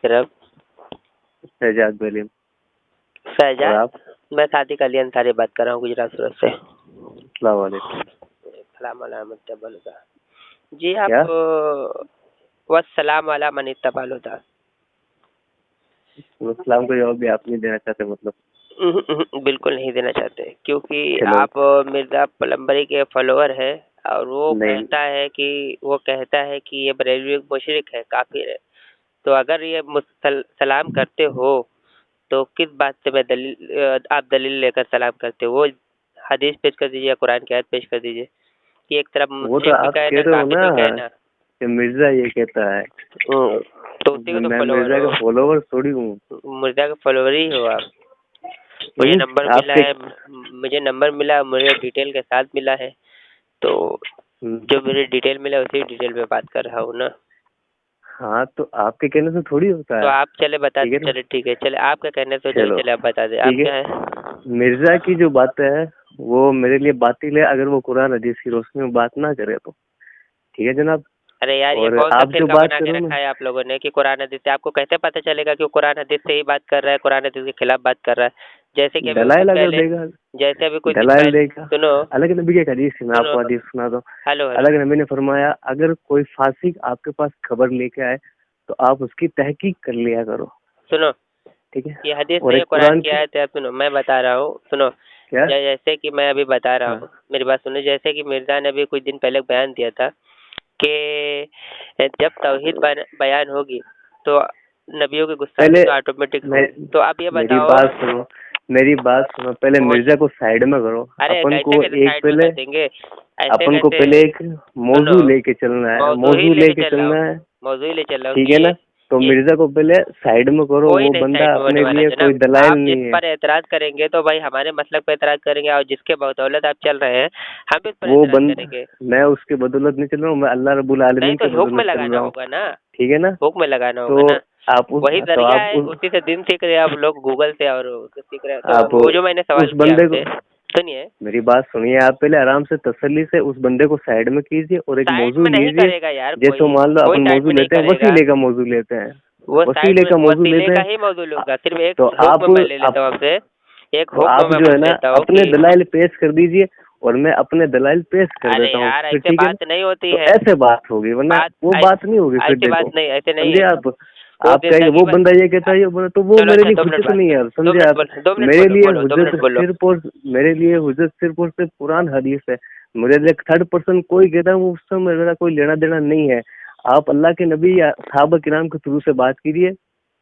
कर रहे हो? शहजाद बेलीम। और शहजाद? आप? मैं सादिक अली अंसारी बात कर रहा हूँ गुजरात सूरत से। अस्सलाम वालेकुम। जी आप क्या? वस्सलाम वाला मन इत्तबाल होता। इस्लाम का जवाब भी आप नहीं देना चाहते मतलब? बिल्कुल नहीं देना चाहते क्योंकि चलो। आप मिर्जा पलम्बरी के फॉलोअर है और वो नहीं। कहता है कि ये बरेलवी मुशरिक है, काफिर है। तो अगर ये सलाम करते हो तो किस बात से आप दलील लेकर सलाम करते हो? वो हदीस पेश कर दीजिए, कुरान की आयत पेश कर दीजिए कि एक तरफ वो तो मुशरिक भी आप कहे कह ना, रहे हो काफिर ना भी कहे ना। कि मिर्जा ये कहता है। तो उसी को तो मैं फॉलोअर मिर्जा हो, का फॉलोवर थोड़ी हूँ। मिर्जा का फॉलोअर ही हो आप। मुझे नंबर मिला आपके। है, मुझे डिटेल के साथ मिला है। तो जो मेरे डिटेल मिला उसी डिटेल पे बात कर रहा हूँ ना। हाँ तो आपके कहने से थोड़ी होता तो है। आप चले बता ठीक दे, है ना? चले ठीक है, चले आपका कहने तो नहीं, चलो चले आप बता दे, आप ठीक है। क्या है? मिर्जा की जो बातें है वो मेरे लिए बातिल है अगर वो कुरान हदीस की रोशनी में बात ना करे तो। ठीक है जनाब। अरे यार, ये और कौन सा आप जो फिरका बात बना के करो ना। रखा है आप लोगों ने कि कुरान हदीस से? आपको कैसे पता चलेगा कि वो कुरान हदीस से ही बात कर रहा है, कुरान हदीस के खिलाफ बात कर रहा है? जैसे कि दलाइल अगर देगा। अभी कुछ दिन दलाइल पहले देगा। सुनो अलग नबी की एक हदीस है, मैं सुनो आपको हदीस सुना दूं। हेलो हेलो अलग नबी ने फरमाया अगर कोई फासिक आपके पास खबर लेके आए तो आप उसकी तहकीक कर लिया करो। सुनो, ठीक है। ये हदीस और नहीं है, एक कुरान कुरान की की। आयत है। सुनो, मैं बता रहा हूँ, सुनो। क्या? जैसे कि मैं अभी बता रहा हाँ। हूँ, मेरी बात सुनो। जैसे कि मिर्जा ने अभी कुछ दिन पहले बयान दिया था कि जब तौहीद बयान होगी तो नबियों की गुस्ताखी पहले तो ऑटोमेटिक मैं होगी। तो आप ये मेरी बताओ। बात सुनो। मेरी बात सुनो, पहले वो मिर्जा को साइड में करो। अरे अपन कैसे को कैसे एक साइड में पहले कर देंगे? ऐसे अपन को कैसे? पहले एक सुनो, मौजू लेके चलना है, मौजू ही मौजू लेके लेके चल रहा हूँ, चलना है। मौजू ही ले चल रहा हूँ ठीक है कि ना? तो ये मिर्जा को पहले साइड में करो, कोई वो नहीं बंदा साइड में होने अपने वाला लिए कोई जनाब। दलाइल आप जिस नहीं है। पर एतराज करेंगे तो भाई हमारे मसलक पर एतराज करेंगे, और जिसके बदौलत आप चल रहे हैं हम भी उस पर वो एतराज बंदा, करेंगे। मैं उसके बदौलत नहीं चल रहा हूँ, मैं अल्लाह रब्बुल नहीं आलमीन तो के हुक्म बदौलत चल लगाना रहा हूँ। होगा ना, ठीक है ना? हुक्म लगाना होगा तो ना। आप उस वही तो जरिया आप है, उस उसी से दिन सीख रहे हैं आप लोग गूगल से और उससे सीख रहे हैं। तो आप वो जो मैंने सवाल उस किया बंदे को, आपसे, सुनिए। मेरी बात सुनिए। आप पहले आराम से तसल्ली से उस बंदे को साइड में कीजिए और एक साइड मौजू में नहीं लीजिए। करेगा यार जैसे कोई, मान लो कोई अपन साइड मौजू में नहीं लेते हैं, करेगा। वसीले का मौजू लेते हैं। वो साइड वसीले में का मौजू वसीले लेते का हैं। ही मौजूद होगा। सिर्फ एक तो आप हुक्म मैं ले लेता हूँ आप आपसे, एक तो हुक्म आप मैं जो है पूछ ना लेता हूँ अपने कि दलाइल पेश कर दीजिए और मैं अपने दलाइल पेश कर अरे देता हूँ यार फिर। ऐसे ठीक है ना? बात नहीं होती तो है। ऐसे बात होगी, वरना बात वो बात नहीं होगी फिर। ऐसी बात देखो नहीं, ऐसे नहीं समझे है। आप। वो आप कहेंगे जिंदगी वो भर बंदा ये कहता है, ये बंदा, तो वो चलो मेरे अच्छा लिए 2 मिनट हुज्जत बात नहीं है करो, यार, 2 समझे मिनट आप। बोलो, 2 मिनट मेरे बोलो, लिए बोलो 2 हुज्जत मिनट बोलो। सिर्फ और मेरे लिए हुज्जत सिर्फ और सिर्फ कुरान हदीस है। मेरे लिए थर्ड पर्सन कोई कहता है वो उससे मेरा कोई लेना देना नहीं है। आप अल्लाह के नबी या सहाबा किराम के थ्रू से बात कीजिए,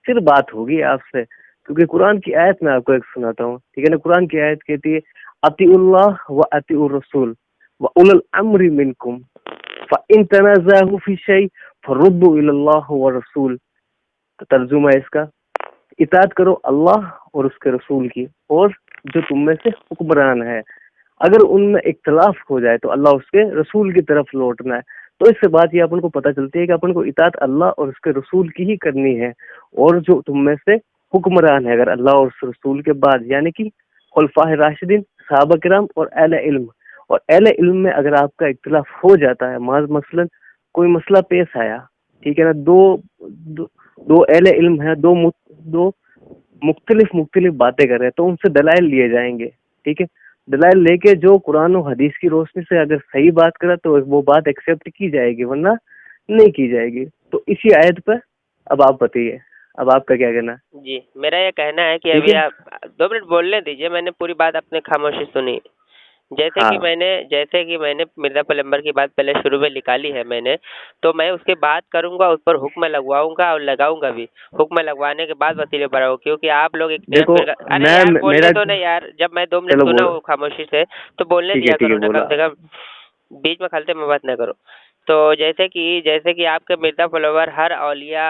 फिर बात होगी आपसे। क्योंकि कुरान की आयत मैं आपको एक सुनाता हूँ। ठीक है ना? कुरान की आयत कहती है अतिउल्लाह व अतिउर रसूल व उलुल अम्रि मिनकुम फ़इन तनाज़अू फ़ी शै फरुद्दू इलल्लाह व रसूल। तो तर्जुमा है इसका, इताअत करो अल्लाह और उसके रसूल की, और जो तुम में से हुक्मरान है, अगर उनमें इख्तलाफ हो जाए तो अल्लाह उसके रसूल की तरफ लौटना है। तो इससे बात ये अपन को पता चलती है कि अपन को इताअत अल्लाह और उसके रसूल की ही करनी है। और जो तुम में से हुक्मरान है अगर अल्लाह और उस रसूल के बाद, यानी कि खुलफाए राशिदीन, सहाबा किराम और अहले इल्म। और अहले इल्म में अगर आपका इख्तलाफ हो जाता है, मसलन कोई मसला पेश आया, ठीक है ना, दो अहले इल्म है, दो मुख्तलिफ बातें कर रहे हैं, तो उनसे दलाइल लिए जाएंगे। ठीक है? दलाइल लेके जो कुरान और हदीस की रोशनी से अगर सही बात करे तो वो बात एक्सेप्ट की जाएगी, वरना नहीं की जाएगी। तो इसी आयत पर अब आप बताइए, अब आपका क्या कहना है? जी, मेरा ये कहना है कि ठीक अभी है। आप 2 मिनट बोलने दीजिए, मैंने पूरी बात अपने खामोशी सुनी। हाँ। जैसे कि मैंने मिर्जा पैगम्बर की बात पहले शुरू में निकाली है मैंने, तो मैं उसके बाद करूँगा, उस पर हुक्म लगवाऊँगा और लगाऊँगा भी। हुक्म लगवाने के बाद वसीले पर आओ, क्योंकि आप लोग एक नया देखो फिरका। अरे मैं यार बोलने मेरा दो ना यार, जब मैं 2 मिनट चलो सुना बोलो। हूँ खामोशी से, तो बोलने दिया ठीक है करो ना बोलो कम से आप। कम, बीच में खलते में बात ना करो। तो जैसे कि आपके मिर्जा फॉलोवर हर औलिया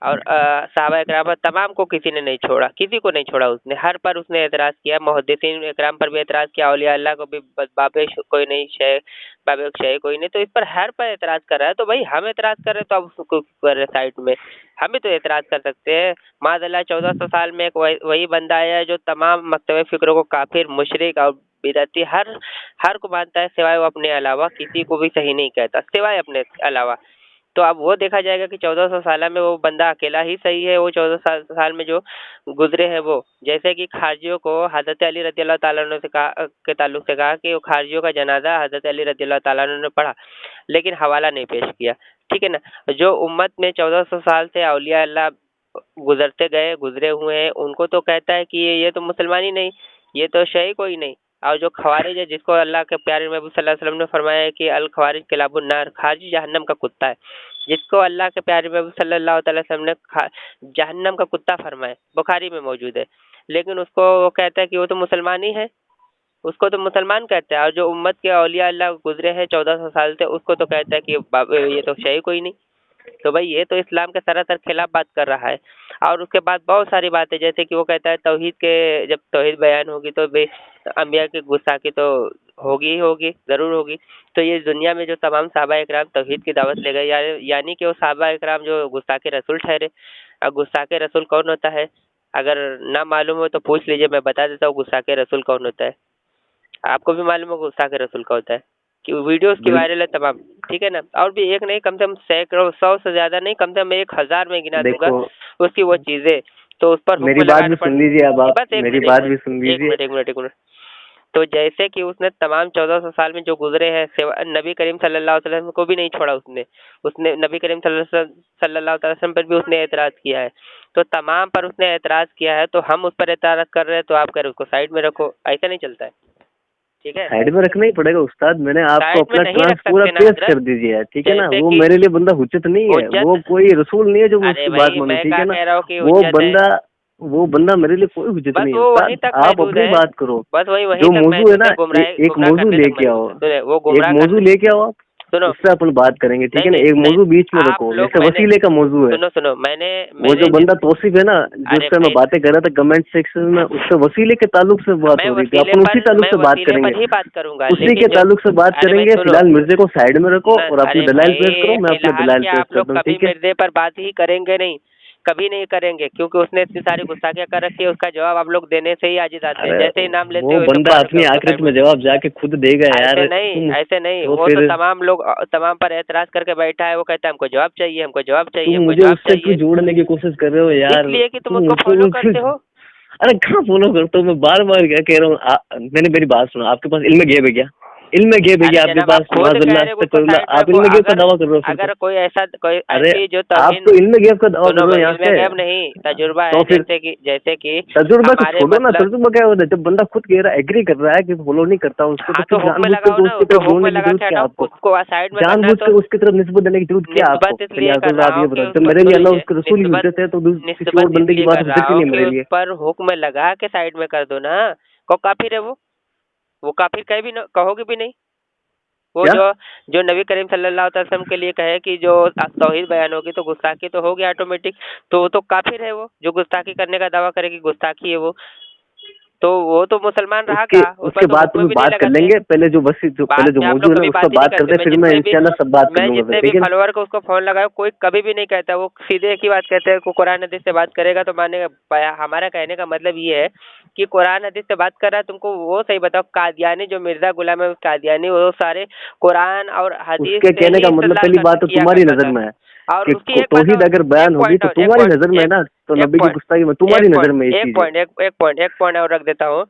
और सहाबा इकराम पर तमाम को किसी ने नहीं छोड़ा, किसी को नहीं छोड़ा उसने, हर पर उसने एतराज़ किया, मुहद्दिसीन इकराम पर भी एतराज़ किया, औलिया अल्लाह को भी बाबे कोई नहीं शेख, बाबे शेख कोई नहीं, तो इस पर हर पर एतराज़ कर रहा है। तो भाई हम एतराज़ कर रहे हैं तो अब उसको कर रहे साइड में, हम भी तो एतराज़ कर सकते हैं। माज़अल्लाह 1400 साल में एक वही बंदा आया है जो तमाम मकतब फ़िक्र को काफिर, मुशरिक और बिदअती हर को मानता है, सिवाय वो अपने अलावा किसी को भी सही नहीं कहता, सिवाय अपने अलावा। तो अब वो देखा जाएगा कि 1400 साल में वो बंदा अकेला ही सही है, वो 14 साल में जो गुजरे हैं वो। जैसे कि खारजियों को हजरत अली रजी अल्लाह ताला अन्हु से कहा के ताल्लुक से कहा कि वो खारजियों का जनाजा हजरत अली रजी अल्लाह ताला अन्हु ने पढ़ा, लेकिन हवाला नहीं पेश किया, ठीक है ना। जो उम्मत में 1400 साल से औलिया अल्लाह गुजरते गए, गुजरे हुए हैं, उनको तो कहता है कि ये तो मुसलमान ही नहीं, ये तो शही कोई नहीं। और जो खवारिज है, जिसको अल्लाह के प्यारे नबी सल्लल्लाहु अलैहि वसल्लम ने फरमाया है कि अल खवारिज किलाबुन नार, खारिज जहन्नम का कुत्ता है, जिसको अल्लाह के प्यारे नबी सल्लल्लाहु अलैहि वसल्लम ने जहन्नम का कुत्ता फरमाया, बुखारी में मौजूद है। लेकिन उसको वो कहता है कि वो तो मुसलमान ही है, उसको तो मुसलमान कहते हैं। और जो उम्मत के औलिया अल्लाह गुजरे हैं 1400 साल से, उसको तो कहता है कि ये तो शही कोई नहीं। तो भाई ये तो इस्लाम के सरासर खिलाफ बात कर रहा है। और उसके बाद बहुत सारी बातें, जैसे कि वो कहता है तौहीद के, जब तौहीद बयान होगी तो अंबिया की गुस्ताखी तो होगी ही होगी, ज़रूर होगी। तो ये दुनिया में जो तमाम सहाबा इकराम तौहीद की दावत ले गए, यानी कि वो सहाबा इकराम जो गुस्ताखे रसूल ठहरे। अब गुस्ताखे रसूल कौन होता है? अगर ना मालूम हो तो पूछ लीजिए, मैं बता देता हूँ गुस्ताखे रसूल कौन होता है। आपको भी मालूम हो गुस्ताखे रसूल का होता है कि वीडियोस की वायरल है तमाम, ठीक है ना। और भी एक नहीं, कम से कम सैकड़ों, 100 से ज्यादा नहीं, कम से कम 1000 में गिना दूंगा उसकी वो चीजें। तो उस पर मेरी बात भी सुन लीजिए, अब आप मेरी बात भी सुन लीजिए। एक मिनट। तो जैसे कि उसने तमाम 1400 साल में जो गुजरे हैं, नबी करीम सल्लल्लाहु अलैहि वसल्लम को भी नहीं छोड़ा उसने नबी करीम सल्लल्लाहु अलैहि वसल्लम पर भी उसने एतराज किया है। तो तमाम पर उसने एतराज किया है, तो हम उस पर एतराज कर रहे हैं, तो आप कह रहे उसको साइड में रखो, ऐसा नहीं चलता है, ठीक है। साइड में रखना ही पड़ेगा उस्ताद, मैंने आपको अपना ट्रांस पूरा पेश कर दीजिए, ठीक है ना। वो मेरे लिए बंदा हुज्जत नहीं है, वो कोई रसूल नहीं है जो मुझसे बात मानो, ठीक है ना। वो बंदा मेरे लिए कोई हुज्जत नहीं है उस्ताद, आप अपनी बात करो। बस वही जो मौजू है ना, एक मौजू लेके आओ, एक मौजू लेके आओ आप, उससे अपन बात करेंगे, ठीक है ना। एक मौजू बीच में रखो, जैसे वसीले का मौजू है। सुनो, वो जो बंदा तौसीफ है ना, जिससे मैं बातें कर रहा था कमेंट सेक्शन में, उससे वसीले के ताल्लुक से बात हो रही थी, अपन उसी ताल्लुक से बात करेंगे, उसी के ताल्लुक से बात करेंगे। फिलहाल मिर्जे को साइड में रखो और अपने दलाइल पेश करो, मैं अपने दलाइल पेश करता हूँ, ठीक है। मिर्जे पर बात ही करेंगे नहीं, कभी नहीं करेंगे, क्योंकि उसने इतनी सारी गुस्ताखियां कर रखी है, उसका जवाब आप लोग देने से ही आजिज आते हैं। जैसे ही नाम लेते हो, वो बंदा अपनी आखिरत में जवाब जाके खुद देगा यार। ऐसे नहीं, वो तो तमाम लोग तमाम पर एतराज करके बैठा है, वो कहता है हमको जवाब चाहिए, हमको जवाब चाहिए, मुझे उससे क्यों जोड़ने की कोशिश कर रहे हो यार? इसलिए कि तुम उसको फॉलो करते हो। अरे कहाँ फॉलो करता हूँ मैं, बार बार क्या कह रहा हूँ। मैंने मेरी बात सुनो, आपके पास इल्म गैब है क्या? इल्म गैब है क्या आपके पास? आप इल्म गैब का दावा कर रहे हो? अगर कोई ऐसा अरे आप तो इल्म गैब का दावा कर रहे हो यहाँ से। गैब नहीं, तजुर्बा है। जैसे कि तजुर्बा को छोड़ो ना, तजुर्बा क्या होता है? जब बंदा खुद कह रहा है, एग्री कर रहा है कि फॉलो नहीं करता उसको, तो जानबूझ के उसकी तरफ जोड़ने की जरूरत क्या आपको? जानबूझ के उसकी तरफ निस्बत देने की जरूरत क्या आपको? आप ये बताओ, मेरे लिए अल्लाह उसके रसूल ही हुज्जत है, तो किसी और बंदे की बात हुज्जत ही नहीं मेरे लिए। पर हुक्म लगा के साइड में कर दो ना, को काफिर है वो काफिर कहे भी कहोगे भी नहीं। वो जो नबी करीम सल्लल्लाहु अलैहि वसल्लम के लिए कहे कि जो तौहीद बयान होगी तो गुस्ताखी तो होगी ऑटोमेटिक, तो वो तो काफिर है। वो जो गुस्ताखी करने का दावा करेगी गुस्ताखी है वो तो मुसलमान रहा का। उसके बाद तुम बात कर लेंगे, पहले जो मौजूद है उस पर बात करते हैं, फिर मैं इंशाल्लाह सब बात कर लूंगा। जितने भी फॉलोअर को उसको फोन लगाओ, कोई कभी भी नहीं कहता, वो सीधे एक ही बात कहते हैं, कुरान हदीस से बात करेगा तो मानेगा। हमारा कहने का मतलब ये है कि कुरान हदीस से बात कर रहा है, तुमको वो सही बताओ। कादियानी जो मिर्जा गुलाम है कादियानी, वो सारे कुरान और हदीस के कहने का मतलब पहली बात तो तुम्हारी नजर में है, और तौहीद अगर बयान होगी तो तुम्हारी नजर में है ना, तो नबी की गुस्ताखी में तुम्हारी नजर में। एक पॉइंट और रख देता हूँ।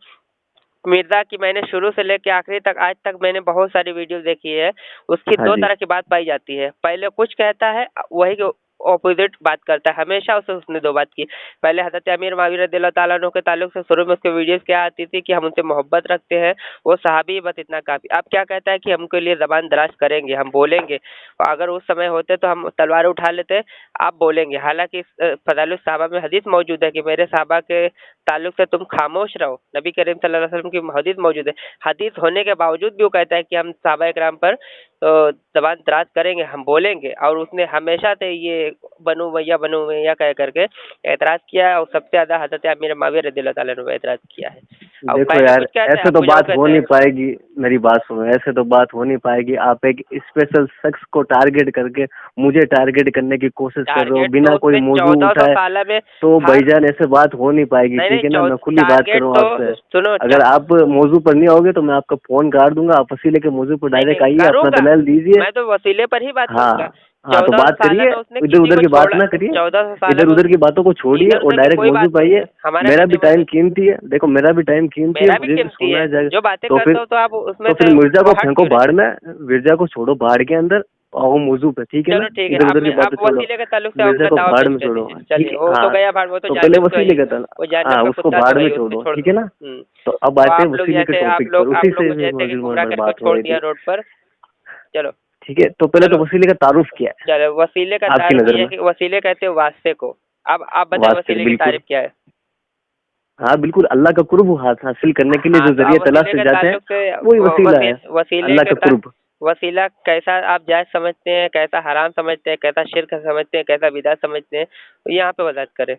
मिर्जा की मैंने शुरू से लेकर आखिरी तक आज तक मैंने बहुत सारी वीडियो देखी है। उसकी दो तरह की बात पाई जाती है। पहले कुछ कहता है, वही ऑपोजिट बात करता है हमेशा। उसने दो बात की। पहले हज़रत अमीर माविया रज़ियल्लाहु ताला अन्हु के ताल्लुक से शुरू में उसके वीडियोस क्या आती थी कि हम उनसे मोहब्बत रखते हैं, वो सहाबी, बस इतना काफी। अब क्या कहता है कि हम उनके लिए ज़बान दराज करेंगे, हम बोलेंगे, और अगर उस समय होते तो हम तलवार उठा लेते, आप बोलेंगे। हालांकि फ़ज़ाइल सहाबा में हदीस मौजूद है कि मेरे सहाबा के ताल्लुक से तुम खामोश रहो। नबी करीम सल्लल्लाहु अलैहि वसल्लम की हदीस मौजूद है। हदीस होने के बावजूद भी वो कहता है कि हम सहाबा इकराम पर ज़बान दराज करेंगे, हम बोलेंगे। और उसने हमेशा से ये बनु मैया कह करके एतराज किया है, और सबसे ज्यादा हज़रत अमीर माविया रज़ियल्लाहु ताला अन्हु एतराज किया है। देखो यार, ऐसे तो बात हो नहीं पाएगी। मेरी बात सुनो, ऐसे तो बात हो नहीं पाएगी। आप एक स्पेशल शख्स को टारगेट करके मुझे टारगेट करने की कोशिश कर रहे हो बिना कोई मौजू उठाए, तो भाईजान ऐसे बात हो नहीं पाएगी, ठीक है ना। मैं खुली बात करूँ आपसे, अगर आप मौजू पर नहीं आओगे तो मैं आपका फोन काट दूंगा। आप वसीले के मौजू पर डायरेक्ट आइए, अपना दलाल दीजिए। मैं तो वसीले पर ही बात हाँ करूंगा। हाँ, तो 1400 बात सालों करिए, में उसने इधर किसी उधर को की बात छोड़ा, ना करिए। 1400 सालों इधर में उधर की बातों को छोड़िए इधर और उधर की डायरेक्ट कोई मौजू बात पे नहीं आइए। है। हमारा मेरा कहने भी का टाइम मतलब कीमती है, देखो मेरा भी टाइम कीमती है, मेरा भी मुझे भी कीमती सोना है। है जाएगा। जो बातें तो करता फिर हूँ तो आप उसमें तो फिर से मिर्जा को हट फेंको क्यों रहे बाढ़ हैं? में, मिर्जा को छोड़ो बाढ़ के अंदर, आओ मौजू पे, ठीक है चलो ना। ठीक है, इधर उधर की आप बातें छोड़ो, वसीले के ताल्लुक से मिर्जा अपना को दावा भाड़ पेश में कर छोड़ो, दीजिए। ठीक चलिए, है। वो तो हाँ, गया भाड़, वो तो तो पहले जानवर तो है वसीले ही। का था। वो जानवर हाँ, का उसको कुत्ता तो भाड़ है में ही, उसको छोड़ो, छोड़ ठीक दो। है ना। तो अब तो आते हैं आप लोग वसीले के जैसे टॉपिक पर, उसी आप लोग से को जैसे कि गुमराह में करके बात हो छोड़ रही दिया थी। रोड पर। चलो। ठीक है, तो पहले तो चलो वसीले का तारुफ क्या है चलो, वसीले का आपकी तारुफ नज़र ये है में। कि वसीले कहते हैं वास्ते को। अब आप बताएं वास्ते वसीले की बिल्कुल। तारीफ क्या है? हाँ बिल्कुल, अल्लाह का कुर्ब हासिल करने के लिए हाँ, जो तो जरिए आप तलाश वसीले से के जाते हैं, ताल्लुक से वही वसीला है। वसीले अल्लाह के का कुर्ब। वसीला कैसा आप जायज समझते हैं, कैसा हराम समझते हैं, कैसा शिर्क समझते हैं, कैसा बिदअत समझते हैं, तो यहाँ पे वजाहत करें।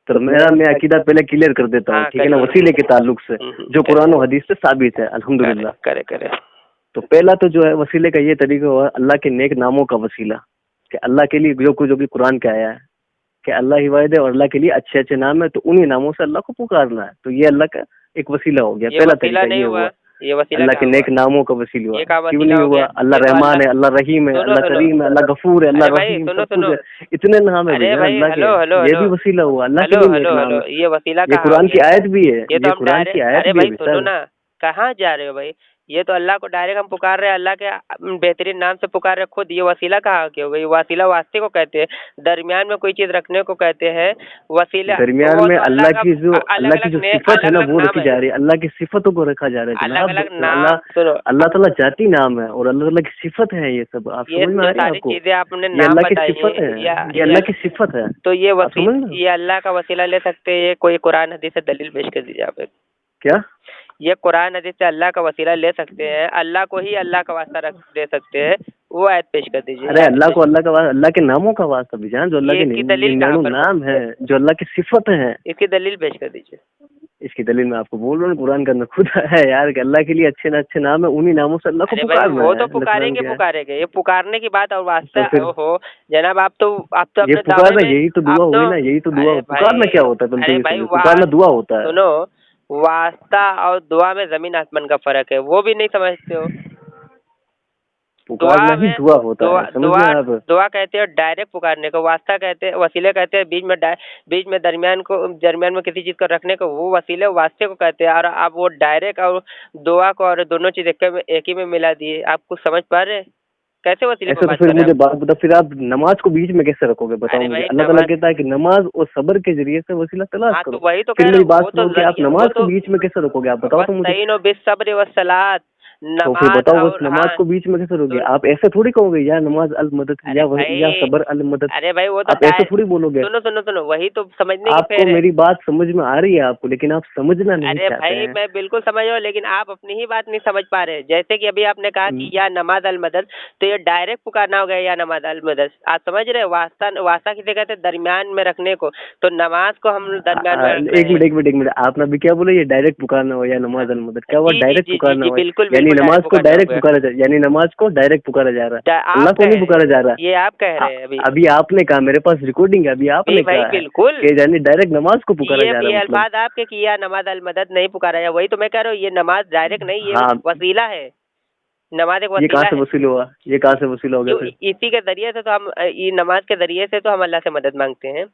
तो मेरा मैं अकीदा पहले क्लियर कर देता हूँ, हाँ, ठीक है ना, करिए। वसीले के ताल्लुक से, जो करे कुरान और हदीस से साबित है करे अल्हम्दुलिल्लाह। करे करे। तो पहला तो जो है वसीले का ये तरीका हुआ अल्लाह के नेक नामों का वसीला, कि अल्लाह के लिए जो भी कुरान के आया है कि अल्लाह ही वाहिद है और अल्लाह के लिए अच्छे अच्छे नाम है, तो उन्हीं नामों से अल्लाह को पुकारना है। तो ये अल्लाह का एक वसीला हो गया, ये पहला वसीला तरीका नहीं ये हुआ, हुआ। ये वसीला अल्लाह क्या के हुआ? नेक नामों का वसील हुआ, ये क्या क्यों वसीला नहीं हो हुआ। गया? अल्लाह ये तो रहमान अल्लाह। है, अल्लाह रहीम है, सुनो अल्लाह सुनो, करीम है, अल्लाह गफूर है, अल्लाह अरे भाई रहीम, सुनो सब कुछ सुनो, है। इतने नाम है अरे भैया भाई अल्लाह के, हेलो हेलो ये हेलो भी वसीला हुआ, अल्लाह के हेलो भी नेक हेलो नाम हेलो, है। ये वसीला ये कहाँ हो कुरान की गया? आयत भी है, ये तो ये हम कुरान की डायरेक्ट, आयत अरे भी है भाई सुनो सर। ना, कहाँ जा रहे हो भाई? ये तो अल्लाह को डायरेक्ट हम पुकार रहे हैं, अल्लाह के बेहतरीन नाम से पुकार रहे हैं खुद। ये वसीला कहाँ की हो गई? वसीला वास्ते को कहते हैं, दरमियान में कोई चीज रखने को कहते हैं वसीला। दरमियान वो में तो अल्लाह का अल्लाह की जो सिफत है अलग ना अलग वो नाम रखी है, जा रही है, अल्लाह की सिफतों को रखा जा रहा है अलग जनाब। अलग तो नाम। अल्लाह सुनो, अल्लाह ताला जाती नाम है और अल्लाह ताला की सिफत है, ये सब आप ये समझ में आ जो रही है सारी आपको। चीजें आपने ये नाम अल्लाह की बताई सिफत है, या ये अल्लाह की सिफत है, तो आप समझ रहे हो। ये अल्लाह का वसीला ले सकते हैं? ये कोई कुरान हदीस से दलील पेश कर दीजिए आप। क्या। ये कुरान हदीस से अल्लाह का वसीला ले सकते हैं? अल्लाह को ही अल्लाह का वास्ता रख दे सकते हैं? वो आयत पेश कर दीजिए अरे यहाँ अल्लाह पे। को अल्लाह के नामों का वास्ता भी जान, जो अल्लाह ये के इसकी दलील कहाँ 99 पर नाम है, जो अल्लाह की सिफत है। इसकी दलील पेश कर दीजिए। इसकी दलील मैं आपको बोल रहा हूँ, कुरान के अंदर खुद है यार कि अल्लाह के लिए अच्छे ना अच्छे नाम है, उन्हीं नामों से अल्लाह को अरे भाई पुकारना वो है। तो अल्लाह कुरान पुकारेंगे क्या है। पुकारेंगे, ये पुकारने की बात और तो वास्ता फिर हो जनाब। आप तो ये अपने दावे पुकारना में यही तो आप दुआ तो हुई ना, यही तो दुआ। अरे पुकारना भाई क्या होता है, पहले तो अरे ये भाई समझो, वाह पुकारना दुआ होता है। सुनो, वास्ता और दुआ में जमीन आसमान का फर्क है, वो भी नहीं समझते हो। दुआ पुकारना ही में दुआ होता दुआ है, समझ दुआ रहे हैं आप। दुआ कहते हैं डायरेक्ट पुकारने को, वास्ता कहते हैं, वसीले कहते हैं बीच में दरमियान में किसी चीज को रखने को, वो वसीले वास्ते को कहते हैं। और आप वो डायरेक्ट और दुआ को और दोनों चीज एक ही में मिला दिए। आप कुछ समझ पा रहे हैं? कैसे वसीले पे ऐसा तो बात फिर कर रहे हैं मुझे आप? बात बता, फिर आप नमाज को बीच में कैसे रखोगे बताओ अरे मुझे। भाई अल्लाह ताला नमाज, कहता है कि नमाज और सब्र के जरिए से वसीला तलाश हाँ तो करो। वही तो फिर कह रहा मेरी हूँ, बात वो तो सुनो कि आप जरिया, वो नमाज को तो बीच में कैसे रखोगे, आप बताओ तो मुझे। वस्तईनो बिस्सब्र वस्सलात, तो फिर नमाज बताओ, बस और नमाज हाँ को बीच में कैसे रोगे सुन, आप। ऐसे थोड़ी कहोगे या नमाज अल मदद अरे या भाई, सबर अल मदद, अरे भाई वो तो आप ऐसे थोड़ी बोलोगे। सुनो सुनो सुनो, वही तो समझने की आपको फेर है। मेरी बात समझ में आ रही है आपको, लेकिन आप समझना नहीं अरे चाहते भाई हैं। मैं बिल्कुल समझ रहा हूँ, लेकिन आप अपनी ही बात नहीं समझ पा रहे। जैसे कि अभी आपने कहा कि या नमाज अल मदद, तो ये डायरेक्ट पुकारना हो गया या नमाज अल मदद। आप समझ रहे हैं? वास्ता किसे कहते हैं? दरमियान में रखने को। तो नमाज को हम दरमियान में रख रहे हैं। एक मिनट आपने अभी क्या बोला, ये डायरेक्ट पुकारना हो या नमाज अल मदद, क्या हुआ जी जी डायरेक्ट जी जी पुकारना जी, हो। बिल्कुल यानी बिल्कुल नमाज डायरेक्ट को पुकारना हो डायरेक्ट गया। पुकारा जाए, यानी नमाज को डायरेक्ट पुकारा जा रहा है, आप अल्लाह को कह नहीं रहे पुकारा जा हैं, रहा ये आप कह है। रहे हैं अभी। अभी आपने कहा, मेरे पास रिकॉर्डिंग है, अभी आपने भाई कहा है बिल्कुल, कि यानी डायरेक्ट नमाज को पुकारा जा रहा ये है मतलब। अल्फाज आपके किया नमाज अल मदद नहीं पुकारा है, वही तो मैं कह रहा हूँ। ये नमाज डायरेक्ट नहीं, ये हाँ, वसीला है। नमाज एक ये कहाँ वसीला से है। वसूल हुआ, ये कहाँ से वसूल हो गया क्यों? फिर। इसी के जरिए से तो हम ये नमाज के जरिए से तो हम अल्लाह से मदद मांगते हैं।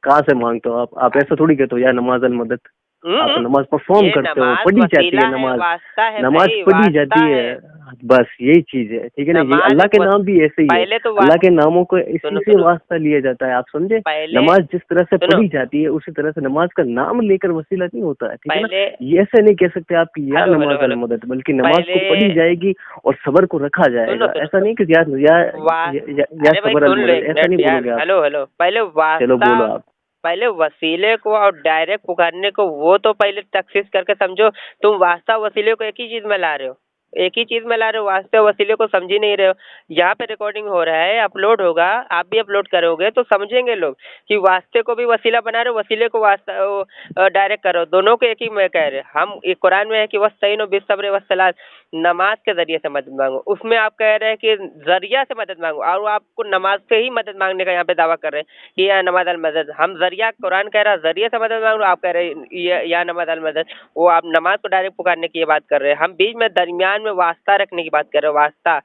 कहाँ से मांगते हो आप ऐसा थोड़ी कहते हो यार नमाज अल मदद। आप हम्म, नमाज परफॉर्म ये करते हो, नमाज पढ़ी जाती वसीला है है, नमाज, वास्ता है नमाज भाई, पढ़ी वास्ता जाती है। है। बस यही चीज है, ठीक है ना। ये नमाज अल्लाह एक के नाम भी ऐसे ही है, पहले तो अल्लाह के नामों को सुनो इसी से सुनो, वास्ता लिया जाता है, आप समझे। पहले नमाज जिस तरह से सुनो, पढ़ी जाती है उसी तरह से नमाज का नाम लेकर वसीला नहीं होता है, ठीक है ना। पहले ये ऐसे नहीं कह सकते आप कि या हेलो हेलो नमाज अल हेलो, मदद, बल्कि नमाज को पहले पढ़ी जाएगी और सबर को रखा सुनो जाएगा। सुनो ऐसा सुनो, नहीं कि वास या अरे भाई सबर अल सुन लो मदद, एक ऐसा नहीं मिनट यार, बोलोगे आप। हेलो हेलो, पहले चलो वास्ता, बोलो आप। पहले वसीले को और डायरेक्ट पुकारने को वो तो पहले तखसीस करके समझो। तुम वास्ता वसीले को एक ही चीज में ला रहे हो, एक ही चीज में ला रहे हो, वास्ते वसीले को समझ ही नहीं रहे हो। यहाँ पे रिकॉर्डिंग हो रहा है, अपलोड होगा, आप भी अपलोड करोगे तो समझेंगे लोग कि वास्ते को भी वसीला बना रहे हो, वसीले को वास्ता डायरेक्ट करो, दोनों को एक ही में कह रहे। हम एक कुरान में है कि वस्तईनो बिस्सब्र वस्सलात, नमाज के जरिए से मदद मांगो, उसमें आप कह रहे हैं कि जरिया से मदद मांगो, और आपको नमाज से ही मदद मांगने का यहाँ पे दावा कर रहे हैं कि या नमाज अल मदद। हम जरिया, कुरान कह रहा है जरिए से मदद मांगो, आप कह रहे हैं या नमाज अल मदद। वो आप नमाज को डायरेक्ट पुकारने की ये बात कर रहे हैं, हम बीच में दरमियान में वास्ता रखने की बात कर रहे हो। वास्ता